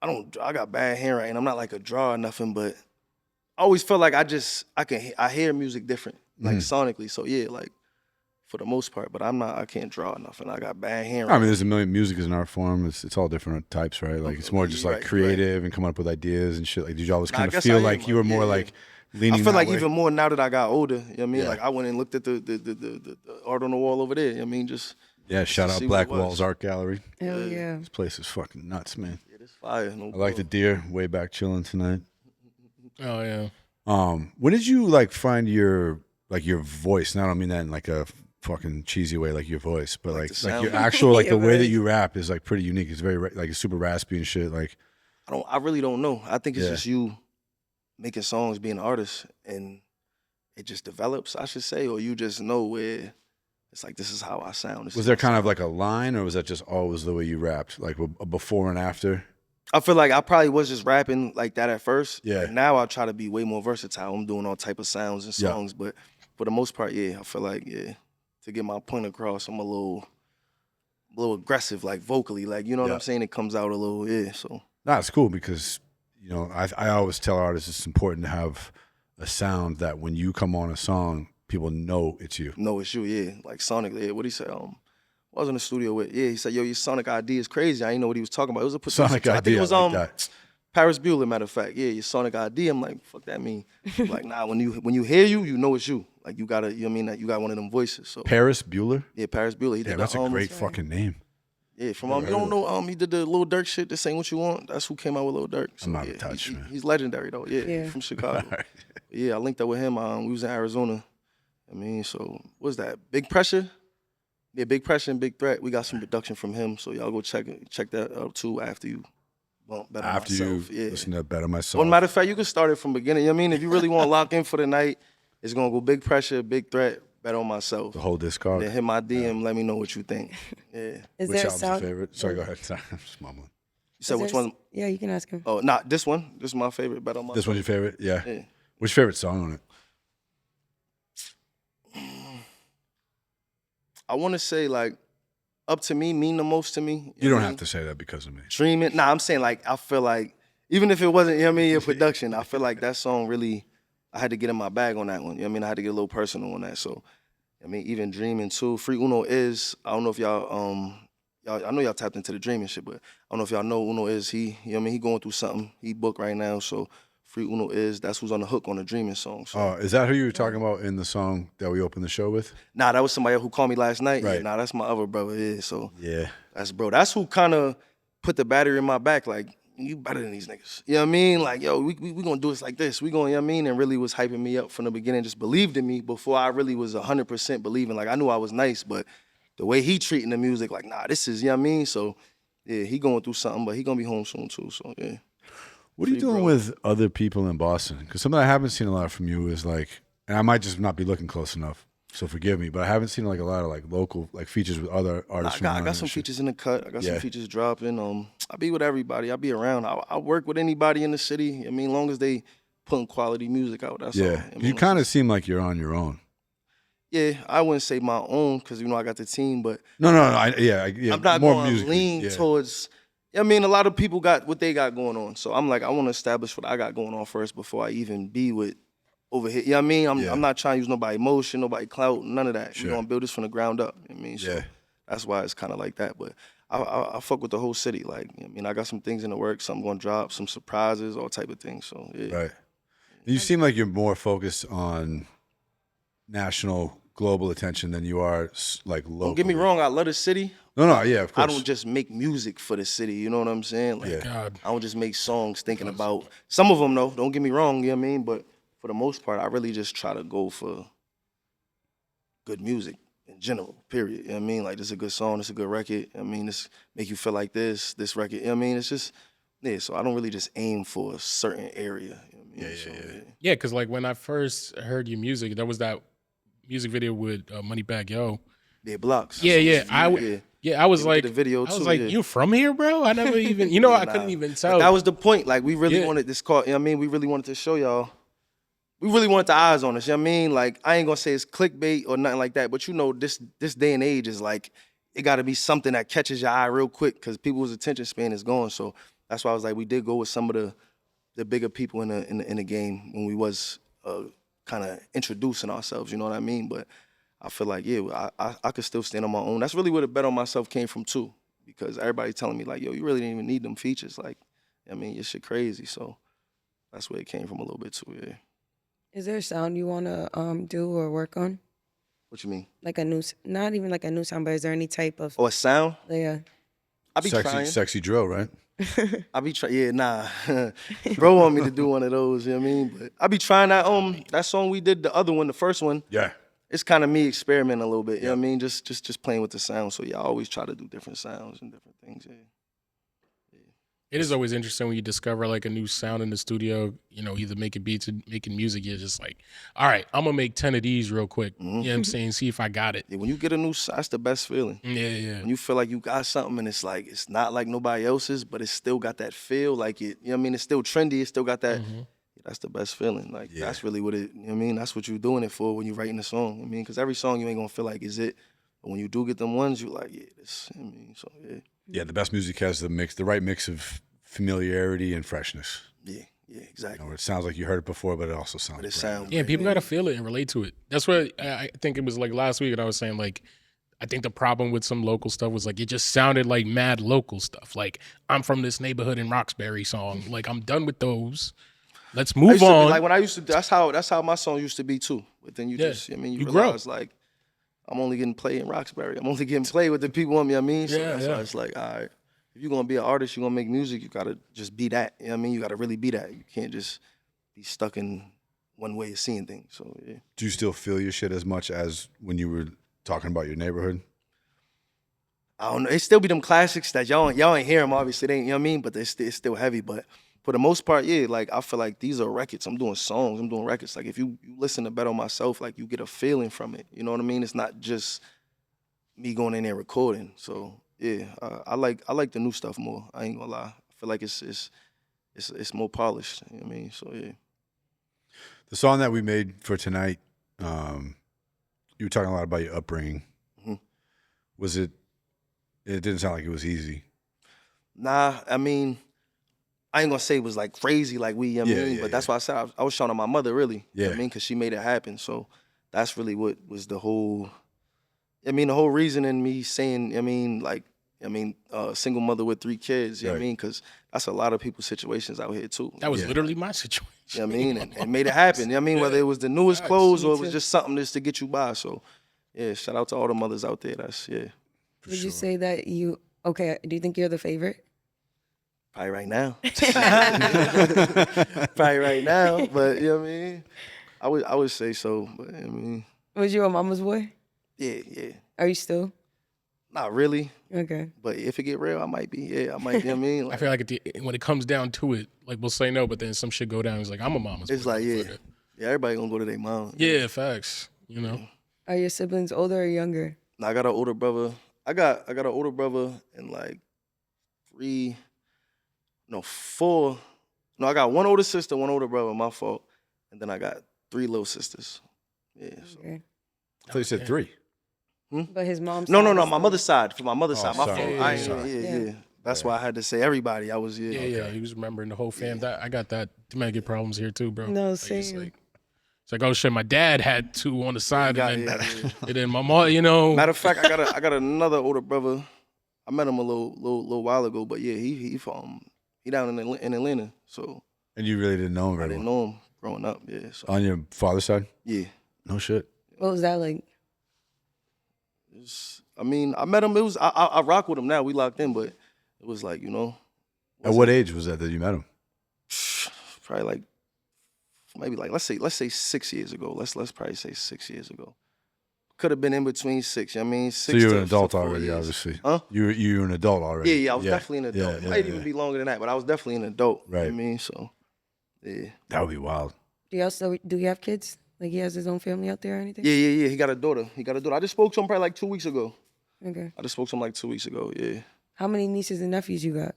S5: I got bad handwriting. I'm not like a drawer or nothing, but I always felt like I hear music different, like sonically. So yeah, like for the most part, but I can't draw or nothing. I got bad handwriting.
S2: I mean, there's a million. Music is an art form. It's all different types, right? Like it's more just like
S5: Right,
S2: creative and coming up with ideas and shit. Like, did you always
S5: Nah,
S2: kind
S5: I
S2: of
S5: guess
S2: feel
S5: I am,
S2: like you were more
S5: yeah.
S2: like leaning?
S5: I feel
S2: that
S5: like
S2: way?
S5: even more now that I got older, you know what I mean?
S2: Yeah.
S5: Like I went and looked at the art on the wall over there, you know what I mean? Just
S2: Yeah, shout
S5: to
S2: out
S5: see
S2: Black
S5: what it was.
S2: Walls Art Gallery.
S4: Hell yeah.
S2: This place is fucking nuts, man.
S5: yeah, this fire. No
S2: I like the deer way back chilling tonight.
S3: Oh yeah.
S2: When did you like find your voice? And I don't mean that in like a fucking cheesy way, like your voice, but like
S5: the sound.
S2: your actual like the way that
S4: Right.
S2: you rap is like pretty unique. It's very like it's super raspy and shit. Like
S5: I really don't know. I think it's
S2: Yeah.
S5: just you making songs, being an artist, and it just develops, I should say, or you just know where it's like, this is how I sound. This
S2: was
S5: is
S2: there
S5: how I
S2: kind of
S5: sound.
S2: like a line, or was that just always the way you rapped, like a before and after?
S5: I feel like I probably was just rapping like that at first.
S2: Yeah.
S5: But now I try to be way more versatile. I'm doing all type of sounds and
S2: Yeah.
S5: songs, but for the most part, yeah, I feel like, yeah, to get my point across, I'm a little aggressive, like vocally, like, you know what
S2: Yeah.
S5: I'm saying? It comes out a little, yeah, so.
S2: Nah, it's cool because you know I always tell artists it's important to have a sound that when you come on a song, people know it's you.
S5: No, it's you, yeah. Like sonically, yeah. What he said, I was in the studio with, yeah, he said, yo, your sonic ID is crazy. I didn't know what he was talking about. It was a producer.
S2: Sonic
S5: I think
S2: ID,
S5: it was
S2: I like that.
S5: Paris Bueller, matter of fact. Yeah, your sonic ID. I'm like, fuck that mean? Like, nah, when you hear you know it's you. Like you gotta, you know what I mean? Like, you got one of them voices. So
S2: Paris Bueller.
S5: yeah, Paris Bueller. He
S2: Damn,
S5: did
S2: that's
S5: the,
S2: a great fucking name.
S5: Yeah, from you don't know, he did the Lil Durk shit, This Ain't What You Want. That's who came out with Lil Durk. So,
S2: I'm out
S5: yeah,
S2: of touch, man.
S5: He's legendary though. Yeah,
S4: Yeah.
S5: from Chicago. Yeah, I linked up with him. We was in Arizona. I mean, so what's that? Big Pressure? Yeah, Big Pressure and Big Threat. We got some production from him. So y'all go check that out too after you bump Better
S2: After
S5: Myself.
S2: you
S5: Yeah.
S2: listen to Better Myself.
S5: Well, matter of fact, you can start it from beginning. You know what I mean? If you really want to lock in for the night, it's gonna go Big Pressure, Big Threat, Bet on Myself.
S2: the whole discog.
S5: Then hit my DM, let me know what you think. Yeah.
S4: Is
S2: Which
S4: there a
S2: album's your
S4: sound?
S2: favorite? Sorry, go ahead. Sorry, I'm just mumbling.
S5: You said
S4: Is
S5: which
S4: there-
S5: one?
S4: Yeah, you can ask him.
S5: Oh, not this one. This is my favorite. Bet on Myself.
S2: This one's your favorite? Yeah.
S5: Yeah.
S2: What's your favorite song on it?
S5: I want to say like, up to me, mean the most to me.
S2: You don't have to say that because of me.
S5: Dreaming. Nah, I'm saying like, I feel like, even if it wasn't, you know what I mean, your production, I feel like that song really I had to get in my bag on that one. You know what I mean? I had to get a little personal on that. So, I mean, even dreaming too. Free Uno is, I don't know if y'all, I know y'all tapped into the dreaming shit, but I don't know if y'all know Uno is, he, you know what I mean? He going through something. He booked right now. So Free Uno is, that's who's on the hook on the dreaming song. So.
S2: Oh, is that who you were talking about in the song that we opened the show with?
S5: Nah, that was somebody who called me last night.
S2: Right.
S5: Yeah, nah, that's my other brother. Yeah, so
S2: Yeah.
S5: that's who kind of put the battery in my back. Like, you better than these niggas. You know what I mean? Like, yo, we gonna do this like this. We gonna, you know what I mean? And really was hyping me up from the beginning, just believed in me before I really was 100% believing. Like, I knew I was nice, but the way he treating the music, like, nah, this is, you know what I mean? So, yeah, he going through something, but he gonna be home soon too, so, yeah.
S2: What are you doing
S5: bro.
S2: with other people in Boston? Because something I haven't seen a lot from you is like, and I might just not be looking close enough, so forgive me, but I haven't seen like a lot of like local like features with other artists.
S5: I got some features in the cut. I got some features dropping. I be with everybody. I be around. I work with anybody in the city. I mean, long as they putting quality music out. That's all.
S2: Yeah,
S5: I mean,
S2: you kind of seem like you're on your own.
S5: Yeah, I wouldn't say my own because you know I got the team, but
S2: No, yeah.
S5: I'm not
S2: more
S5: going to lean towards. I mean, a lot of people got what they got going on, so I'm like, I want to establish what I got going on first before I even be with over here. You know what I mean? I'm not trying to use nobody emotion, nobody clout, none of that.
S2: Sure.
S5: We're gonna build this from the ground up. You know what I mean? So that's why it's kind of like that. But I fuck with the whole city. Like, you know what I mean, I got some things in the works. I'm gonna drop some surprises, all type of things. So yeah.
S2: Right. You seem like you're more focused on national, global attention than you are like local.
S5: Don't get me wrong, I love the city.
S2: No, yeah, of course.
S5: I don't just make music for the city, you know what I'm saying? Like,
S3: God.
S5: I don't just make songs thinking about, some of them though, don't get me wrong, you know what I mean? But for the most part, I really just try to go for good music in general, period. You know what I mean? Like, this is a good song, this is a good record. I mean, this make you feel like this record, you know what I mean? It's just, yeah, so I don't really just aim for a certain area. You know what I mean?
S3: Yeah, because like when I first heard your music, there was that music video with Moneybagg Yo.
S5: Yeah, Blocks.
S3: Yeah, I was
S5: Yeah,
S3: like,
S5: the video
S3: I was
S5: too,
S3: like,
S5: yeah.
S3: you from here, bro? I never even, I couldn't even tell.
S5: But that was the point. Like, we really wanted this call, you know what I mean? We really wanted to show y'all. We really wanted the eyes on us, you know what I mean? Like, I ain't gonna say it's clickbait or nothing like that, but you know, this day and age is like, it gotta be something that catches your eye real quick because people's attention span is gone. So that's why I was like, we did go with some of the bigger people in the game when we was kind of introducing ourselves, you know what I mean? But I feel like, yeah, I could still stand on my own. That's really where the bet on myself came from too, because everybody telling me like, yo, you really didn't even need them features. Like, I mean, your shit crazy. So that's where it came from a little bit too, yeah.
S4: Is there a sound you want to do or work on?
S5: What you mean?
S4: Like a new, not even like a new sound, but is there any type of,
S5: Oh, a sound?
S4: yeah.
S5: I be trying.
S2: Sexy drill, right?
S5: I be trying. Yeah, nah. Bro want me to do one of those, you know what I mean? But I be trying that song we did, the other one, the first one.
S2: Yeah.
S5: It's kind of me experimenting a little bit, you know what I mean? Just playing with the sound. So yeah, I always try to do different sounds and different things, yeah.
S3: It is always interesting when you discover like a new sound in the studio, either making beats or making music. You're just like, all right, I'm going to make 10 of these real quick. You know what I'm saying? See if I got it.
S5: Yeah, when you get a new sound, that's the best feeling.
S3: Yeah.
S5: When you feel like you got something and it's like, it's not like nobody else's, but it's still got that feel, like it, you know what I mean? It's still trendy, it still got that, that's the best feeling. Like, that's really what it, you know what I mean? That's what you're doing it for when you're writing a song. I mean, because every song you ain't going to feel like is it. But when you do get them ones, you're like, yeah, this, you know what I mean? So, yeah.
S2: Yeah, the best music has the right mix of familiarity and freshness.
S5: Yeah, exactly.
S2: It sounds like you heard it before, but it also sounds
S5: But it
S2: great.
S5: sounds
S3: Yeah, people got to feel it and relate to it. That's what I think it was like last week. And I was saying, like, I think the problem with some local stuff was like, it just sounded like mad local stuff. Like, I'm from this neighborhood in Roxbury song. Like, I'm done with those. Let's move on.
S5: Like when I used to, that's how my song used to be too. But then you just, I mean, you realize like, I'm only getting played in Roxbury. I'm only getting played with the people on me, I mean? So that's why it's like, all right, if you're gonna be an artist, you're gonna make music, you gotta just be that. You know what I mean? You gotta really be that. You can't just be stuck in one way of seeing things. So yeah.
S2: Do you still feel your shit as much as when you were talking about your neighborhood?
S5: I don't know. It still be them classics that y'all ain't hear them, obviously. They ain't, you know what I mean? But it's still heavy. But for the most part, yeah, like I feel like these are records. I'm doing songs, I'm doing records. Like if you listen to Bet on Myself, like you get a feeling from it. You know what I mean? It's not just me going in there recording. So yeah, I like the new stuff more. I ain't gonna lie. I feel like it's more polished. You know what I mean? So yeah.
S2: The song that we made for tonight, you were talking a lot about your upbringing. Was it? It didn't sound like it was easy.
S5: Nah, I mean, I ain't gonna say it was like crazy like we, you know what I mean?
S2: Yeah,
S5: But that's why I said I was showing on my mother really. You know what
S2: Yeah.
S5: I mean? Because she made it happen. So that's really what was the whole, the whole reason in me saying, single mother with 3 kids, you know what I
S2: Right.
S5: mean? Because that's a lot of people's situations out here too.
S3: That was
S2: Yeah.
S3: literally my situation.
S5: You know what I mean? And made it happen. You know what I mean? Whether it was the newest
S3: Facts.
S5: clothes or
S4: Me
S5: it was
S4: too.
S5: just something just to get you by. So yeah, shout out to all the mothers out there. That's
S4: Would you say that do you think you're the favorite?
S5: probably right now. Probably right now. But you know what I mean? I would say so. But I mean,
S4: Was you a mama's boy?
S5: yeah.
S4: Are you still?
S5: Not really.
S4: Okay.
S5: But if it get real, I might be. Yeah, I might. You know what I mean?
S3: I
S5: Like,
S3: feel like when it comes down to it, like we'll say no, but then some shit go down. It's like I'm a mama's
S5: it's
S3: boy.
S5: like, yeah.
S3: motherfucker.
S5: Yeah, everybody gonna go to their mom.
S3: Yeah, facts. You know,
S4: Are your siblings older or younger?
S5: Now, I got an older brother. I got an older brother and like 4. No, I got 1 older sister, 1 older brother. My fault. And then I got 3 little sisters. Yeah. So.
S4: Okay.
S2: I thought you said 3.
S4: But his mom's
S5: No. My mother's side. For my mother's
S2: Oh,
S5: side. My
S2: sorry.
S5: fault.
S3: Yeah,
S5: I ain't,
S3: yeah.
S5: yeah. That's why I had to say everybody. I was
S3: yeah. He was remembering the whole fam. That I got that. Too many get problems here too, bro.
S4: No,
S3: Like,
S4: same.
S3: It's like, oh shit, my dad had 2 on the side,
S5: Yeah,
S3: and, then,
S5: yeah.
S3: and then my mom, you know.
S5: Matter of fact, I got another older brother. I met him a little while ago, but yeah, he down in Atlanta, so
S2: And you really didn't know him
S5: I
S2: very
S5: didn't
S2: well.
S5: know him growing up. Yeah, so
S2: On your father's side?
S5: yeah.
S2: No shit.
S4: What was that like?
S5: I met him. It was I rock with him now. We locked in, but it was like
S2: At what age was that you met him?
S5: probably like maybe like let's say 6 years ago. Let's probably say 6 years ago. Could have been in between 6. You know what I mean, 6
S2: So you were
S5: to
S2: an adult
S5: 4
S2: already,
S5: years.
S2: obviously.
S5: Huh?
S2: You were an adult already.
S5: Yeah, I was definitely an adult.
S2: Yeah,
S5: It might
S2: yeah.
S5: even be longer than that, but I was definitely an adult. You know
S2: Right.
S5: what I mean, so yeah.
S2: That would be wild.
S4: Do you have kids? Like he has his own family out there or anything?
S5: Yeah. He got a daughter. I just spoke to him probably like 2 weeks ago.
S4: Okay.
S5: I just spoke to him like 2 weeks ago. Yeah.
S4: How many nieces and nephews you got?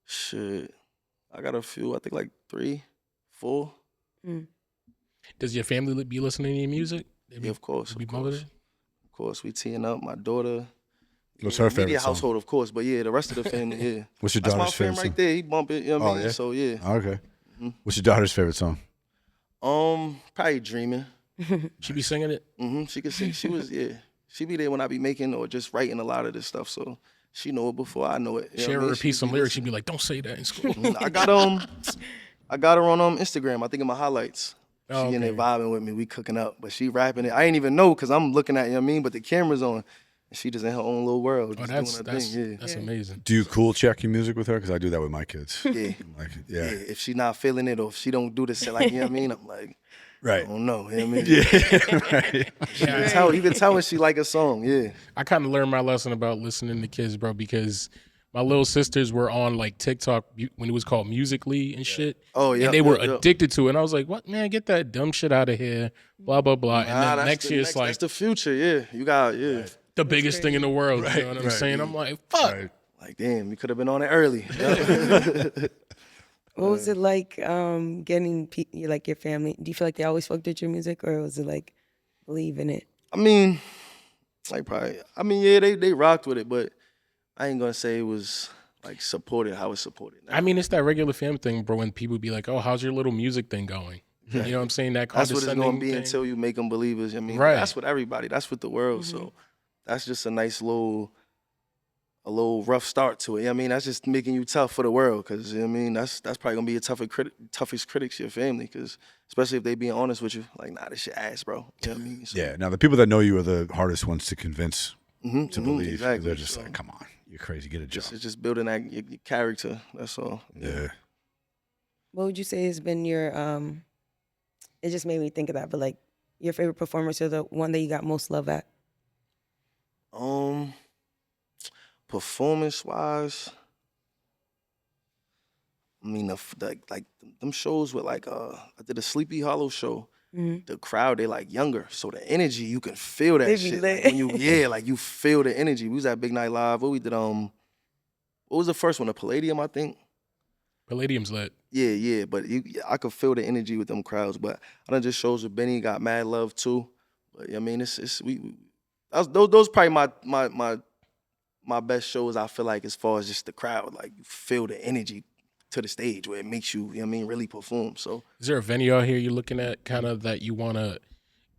S5: Shit. I got a few. I think like 3, 4.
S3: Does your family be listening to your music?
S5: Yeah, of course.
S3: Be
S5: Of course.
S3: motivated?
S5: Of course. We teeing up. My daughter.
S2: What's her favorite
S5: Immediate
S2: song?
S5: household, of course. But yeah, the rest of the family, yeah.
S2: What's your
S5: That's my
S2: daughter's
S5: fam
S2: favorite
S5: right
S2: song?
S5: there. He bump it. You know what I
S2: Oh,
S5: mean?
S2: yeah?
S5: So yeah.
S2: Okay. What's your daughter's favorite song?
S5: Probably Dreaming.
S3: She be singing it.
S5: She could sing. She was, yeah. She be there when I be making or just writing a lot of this stuff. So she know it before I know it. You know
S3: She
S5: what I
S3: ever
S5: mean?
S3: repeat
S5: She
S3: some
S5: be
S3: lyrics, she'd be like, "Don't say that in school."
S5: I got her on Instagram. I think in my highlights. She
S3: Oh,
S5: in there
S3: okay.
S5: vibing with me. We cooking up, but she rapping it. I ain't even know because I'm looking at, you know what I mean? But the camera's on. And she just in her own little world.
S3: Oh,
S5: Just doing her thing.
S3: that's amazing.
S2: Do you cool check your music with her? Because I do that with my kids.
S5: Yeah.
S2: Like,
S5: Yeah.
S2: yeah.
S5: If she not feeling it or if she don't do this, like, you know what I mean? I'm like,
S2: Right.
S5: I don't know. You know what I mean?
S2: Yeah. Right.
S5: You can tell when she like a song. Yeah.
S3: I kind of learned my lesson about listening to kids, bro, because my little sisters were on like TikTok when it was called Musically and shit.
S5: Oh, yeah.
S3: And they were addicted to it. And I was like, what, man, get that dumb shit out of here, blah, blah, blah. And then next year it's like
S5: that's the future. Yeah. You got, yeah.
S3: the biggest thing in the world. You know what I'm
S2: right.
S3: saying? I'm like, fuck.
S2: Right.
S5: Like, damn, you could have been on it early.
S4: What was it like getting like your family? Do you feel like they always fucked with your music, or was it like believe in it?
S5: Yeah, they rocked with it, but I ain't gonna say it was like supported how it's supported now.
S3: I mean, it's that regular fam thing, bro, when people be like, oh, how's your little music thing going? You know what I'm saying? That
S5: That's what it's
S3: condescending
S5: gonna be
S3: thing.
S5: until you make them believers. I mean,
S3: Right.
S5: that's what everybody. That's what the world. So that's just a nice little rough start to it. You know what I mean, that's just making you tough for the world. Cause you know what I mean, that's probably gonna be your toughest critics, your family. Cause especially if they being honest with you, like, nah, this shit ass, bro. You know what I mean? So,
S2: Yeah. Now, the people that know you are the hardest ones to convince to believe. 'Cause
S5: exactly.
S2: They're just
S5: So
S2: like, come on, you're crazy. Get a job.
S5: it's just building that your character. That's all.
S2: Yeah.
S4: What would you say has been your it just made me think of that, but like your favorite performance or the one that you got most love at?
S5: Performance wise, I mean, like them shows with like I did a Sleepy Hollow show. The crowd, they like younger, so the energy, you can feel that
S4: They be
S5: shit.
S4: lit.
S5: Like, when you feel the energy. We was at Big Night Live. What we did? What was the first one? The Palladium, I think.
S3: Palladium's lit.
S5: Yeah, but I could feel the energy with them crowds. But I done just shows with Benny, got mad love too. But I mean, those probably my best shows. I feel like as far as just the crowd, like you feel the energy to the stage where it makes you, you know what I mean, really perform. So
S3: Is there a venue out here you're looking at kind of that you want to,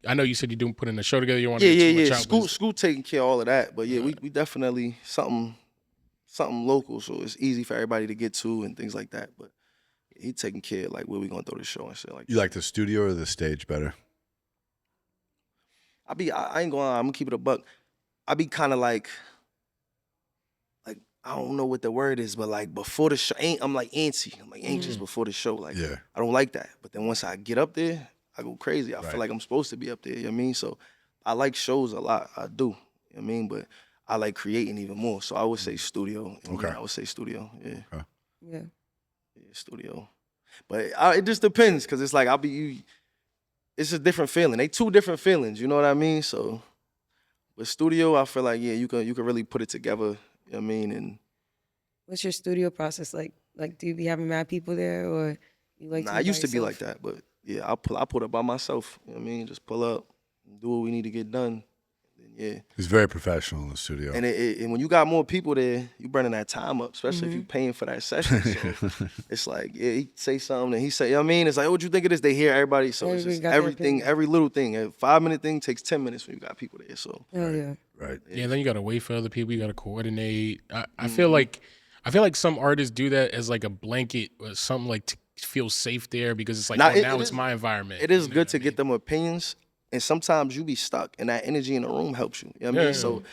S3: I know you said you're putting a show together, you want to get too much out.
S5: School taking care of all of that. But yeah, we definitely something local, so it's easy for everybody to get to and things like that. But he taking care of like where we gonna throw the show and shit like that.
S2: You like the studio or the stage better?
S5: I ain't gonna lie, I'm gonna keep it a buck. I be kind of like I don't know what the word is, but like before the show, I'm like antsy. I'm like anxious before the show. Like I don't like that. But then once I get up there, I go crazy. I feel like I'm supposed to be up there, you know what I mean? So I like shows a lot. I do. You know what I mean? But I like creating even more. So I would say studio. Okay. I would say studio. Yeah.
S2: Okay.
S4: Yeah.
S5: Yeah, studio. But it just depends, because it's like it's a different feeling. They two different feelings, you know what I mean? So with studio, I feel like, yeah, you can really put it together. You know what I mean? And
S4: what's your studio process like? Like, do you be having mad people there, or you like?
S5: Nah, I used to be like that, but yeah, I pull up by myself. You know what I mean? Just pull up, do what we need to get done. And yeah,
S2: he's very professional in the studio.
S5: And and when you got more people there, you burning that time up, especially if you paying for that session. So it's like, yeah, he say something and he say, you know what I mean? It's like, oh, what you think of this? They hear everybody, so it's just everything, every little thing. A 5-minute thing takes 10 minutes when you got people there. So
S4: yeah.
S2: Right.
S3: Yeah, then you gotta wait for other people. You gotta coordinate. I feel like some artists do that as like a blanket or something, like to feel safe there, because it's like now it's my environment.
S5: It is good to get them opinions, and sometimes you be stuck, and that energy in the room helps you. You know what I mean? So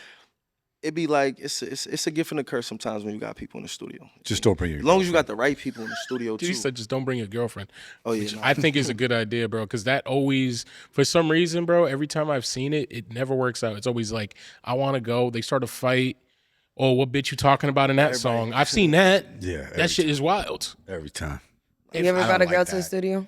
S5: it be like it's a gift and a curse sometimes when you got people in the studio.
S2: Just don't bring your.
S5: As long as you got the right people in the studio too.
S3: You said just don't bring your girlfriend.
S5: Oh yeah,
S3: which I think is a good idea, bro. Because that always, for some reason, bro, every time I've seen it, it never works out. It's always like, I want to go. They start a fight. Oh, what bitch you talking about in that song? I've seen that.
S2: Yeah,
S3: that shit is wild.
S2: Every time.
S4: You ever brought a girl to the studio?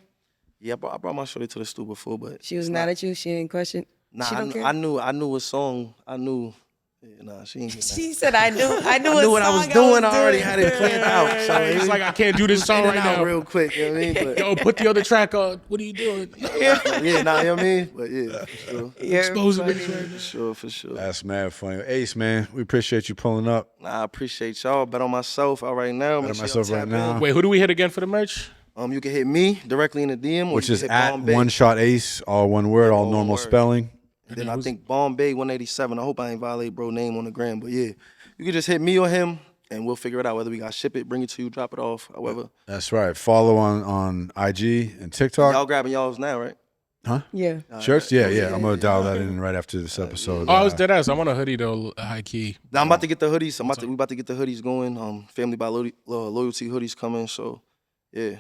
S5: Yeah, I brought my shorty to the studio before, but
S4: she was mad at you. She didn't question.
S5: Nah,
S4: she don't care?
S5: I knew a song. I knew. Yeah, nah, she ain't.
S4: She said, "I knew what
S5: I was doing. I already had it planned out." So
S3: it's like, I can't do this song right now,
S5: real quick. You know what I mean? But,
S3: yo, put the other track on. What are you doing?
S5: You know what I mean? But yeah, for sure.
S3: Expose it,
S5: for sure.
S2: That's mad funny. Ace, man, we appreciate you pulling up.
S5: Nah, I appreciate y'all. Bet on myself out right now.
S2: Bet on myself right now.
S3: Wait, who do we hit again for the merch?
S5: You can hit me directly in the DM,
S2: which is at OneShotAce, all one word, all normal spelling.
S5: And then I think Bombay 187. I hope I ain't violate bro name on the gram, but yeah, you can just hit me or him, and we'll figure it out whether we got ship it, bring it to you, drop it off, however.
S2: That's right. Follow on IG and TikTok.
S5: Y'all grabbing y'all's now, right?
S2: Huh?
S4: Yeah.
S2: Shirts? Yeah. I'm gonna dial that in right after this episode.
S3: Oh, I was dead ass. I want a hoodie though, high key.
S5: Now I'm about to get the hoodies. We about to get the hoodies going. Family by Loyalty hoodies coming. So yeah.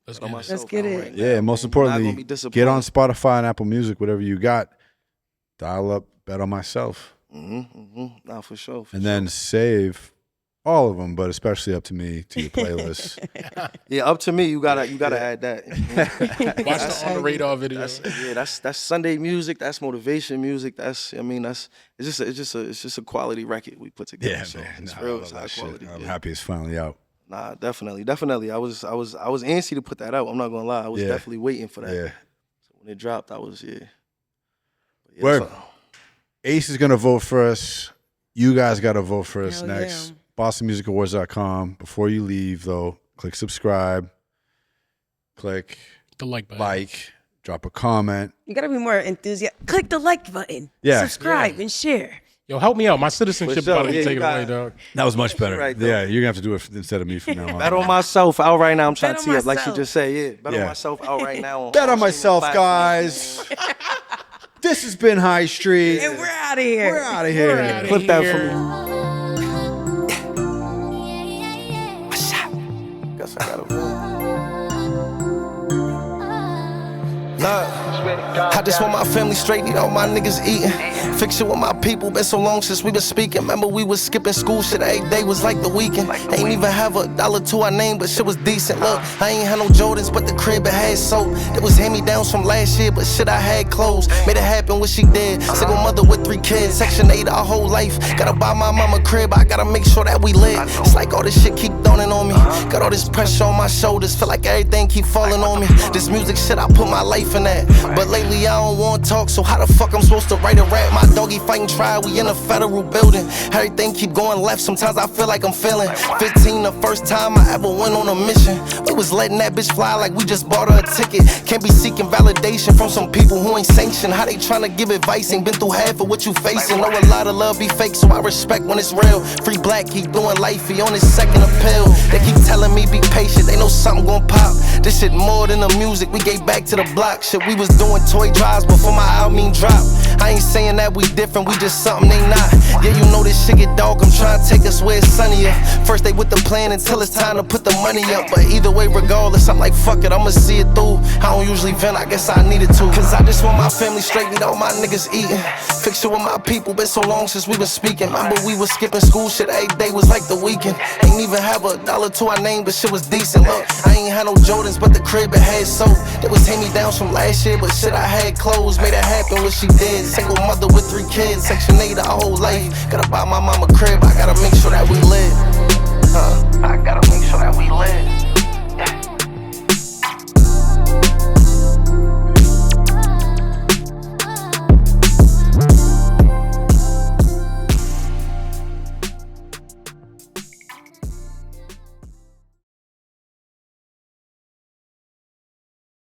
S4: Let's get it.
S2: Yeah, most importantly, get on Spotify and Apple Music, whatever you got. Dial up, bet on myself.
S5: Nah, for sure.
S2: And then save all of them, but especially Up to Me to your playlist.
S5: Yeah, Up to Me. You gotta add that.
S3: Watch the On the Radar video.
S5: That's Sunday music. That's motivation music. It's just a quality record we put together.
S2: Yeah,
S5: so
S2: man.
S5: it's real. It's high quality.
S2: I'm happy it's finally out.
S5: Nah, definitely. I was antsy to put that out. I'm not gonna lie. I was definitely waiting for that.
S2: Yeah.
S5: So when it dropped, I was
S2: Word. Ace is gonna vote for us. You guys gotta vote for us
S4: Hell
S2: next.
S4: Yeah.
S2: BostonMusicAwards.com. Before you leave though, click subscribe. Click
S3: the like button.
S2: Drop a comment.
S4: You gotta be more enthusiastic. Click the like button.
S2: Yeah.
S4: Subscribe and share.
S3: Yo, help me out. My citizenship
S5: sure.
S3: about to be
S5: Yeah,
S3: taken away, dog.
S2: That was much better.
S5: Right,
S2: yeah, you're gonna have to do it instead of me from now on.
S5: Bet on myself out right now. I'm trying
S4: Bet
S5: to
S4: on
S5: tee up, like she
S4: myself.
S5: just said. Yeah, bet on myself out right now.
S2: Bet on myself, guys. This has been High Street.
S4: And we're out of here.
S2: We're out of here.
S5: Clip that for me. Guess I gotta
S1: I just want my family straight, need all my niggas eating. Fix it with my people, been so long since we been speaking. Remember we was skipping school, shit every day was like the weekend. Ain't even have $1 to our name, but shit was decent. Look, I ain't had no Jordans, but the crib it had soap. It was hand-me-downs from last year, but shit I had clothes. Made it happen what she did, single mother with 3 kids. Section 8 our whole life, gotta buy my mama crib, I gotta make sure that we live. It's like all this shit keep dawning on me. Got all this pressure on my shoulders, feel like everything keep falling on me. This music shit, I put my life laughing at. But lately I don't wanna talk, so how the fuck I'm supposed to write a rap? My doggy fighting trial, we in a federal building. Everything keep going left, sometimes I feel like I'm failing. 15 the first time I ever went on a mission. We was letting that bitch fly like we just bought her a ticket. Can't be seeking validation from some people who ain't sanctioned. How they tryna give advice, ain't been through half of what you facing. Know a lot of love be fake, so I respect when it's real. Free Black, keep doing life, he on his second appeal. They keep telling me be patient, they know something gon' pop. This shit more than the music, we gave back to the block. Shit, we was doing toy drives before my album drop. I ain't saying that we different, we just something they not. Yeah, you know this shit get dark, I'm trying to take us where it's sunnier. First they with the plan until it's time to put the money up. But either way, regardless, I'm like, fuck it, I'ma see it through. I don't usually vent, I guess I needed to. Cause I just want my family straight, need all my niggas eating. Fix it with my people, been so long since we been speaking. Remember we was skipping school, shit every day was like the weekend. Ain't even have $1 to our name, but shit was decent. Look, I ain't had no Jordans, but the crib it had soap. They was hand-me-downs from last year, but shit I had clothes. Made it happen what she did. Single mother with 3 kids, Section 8 our whole life. Gotta buy my mama crib, I gotta make sure that we live. I gotta make sure that we live.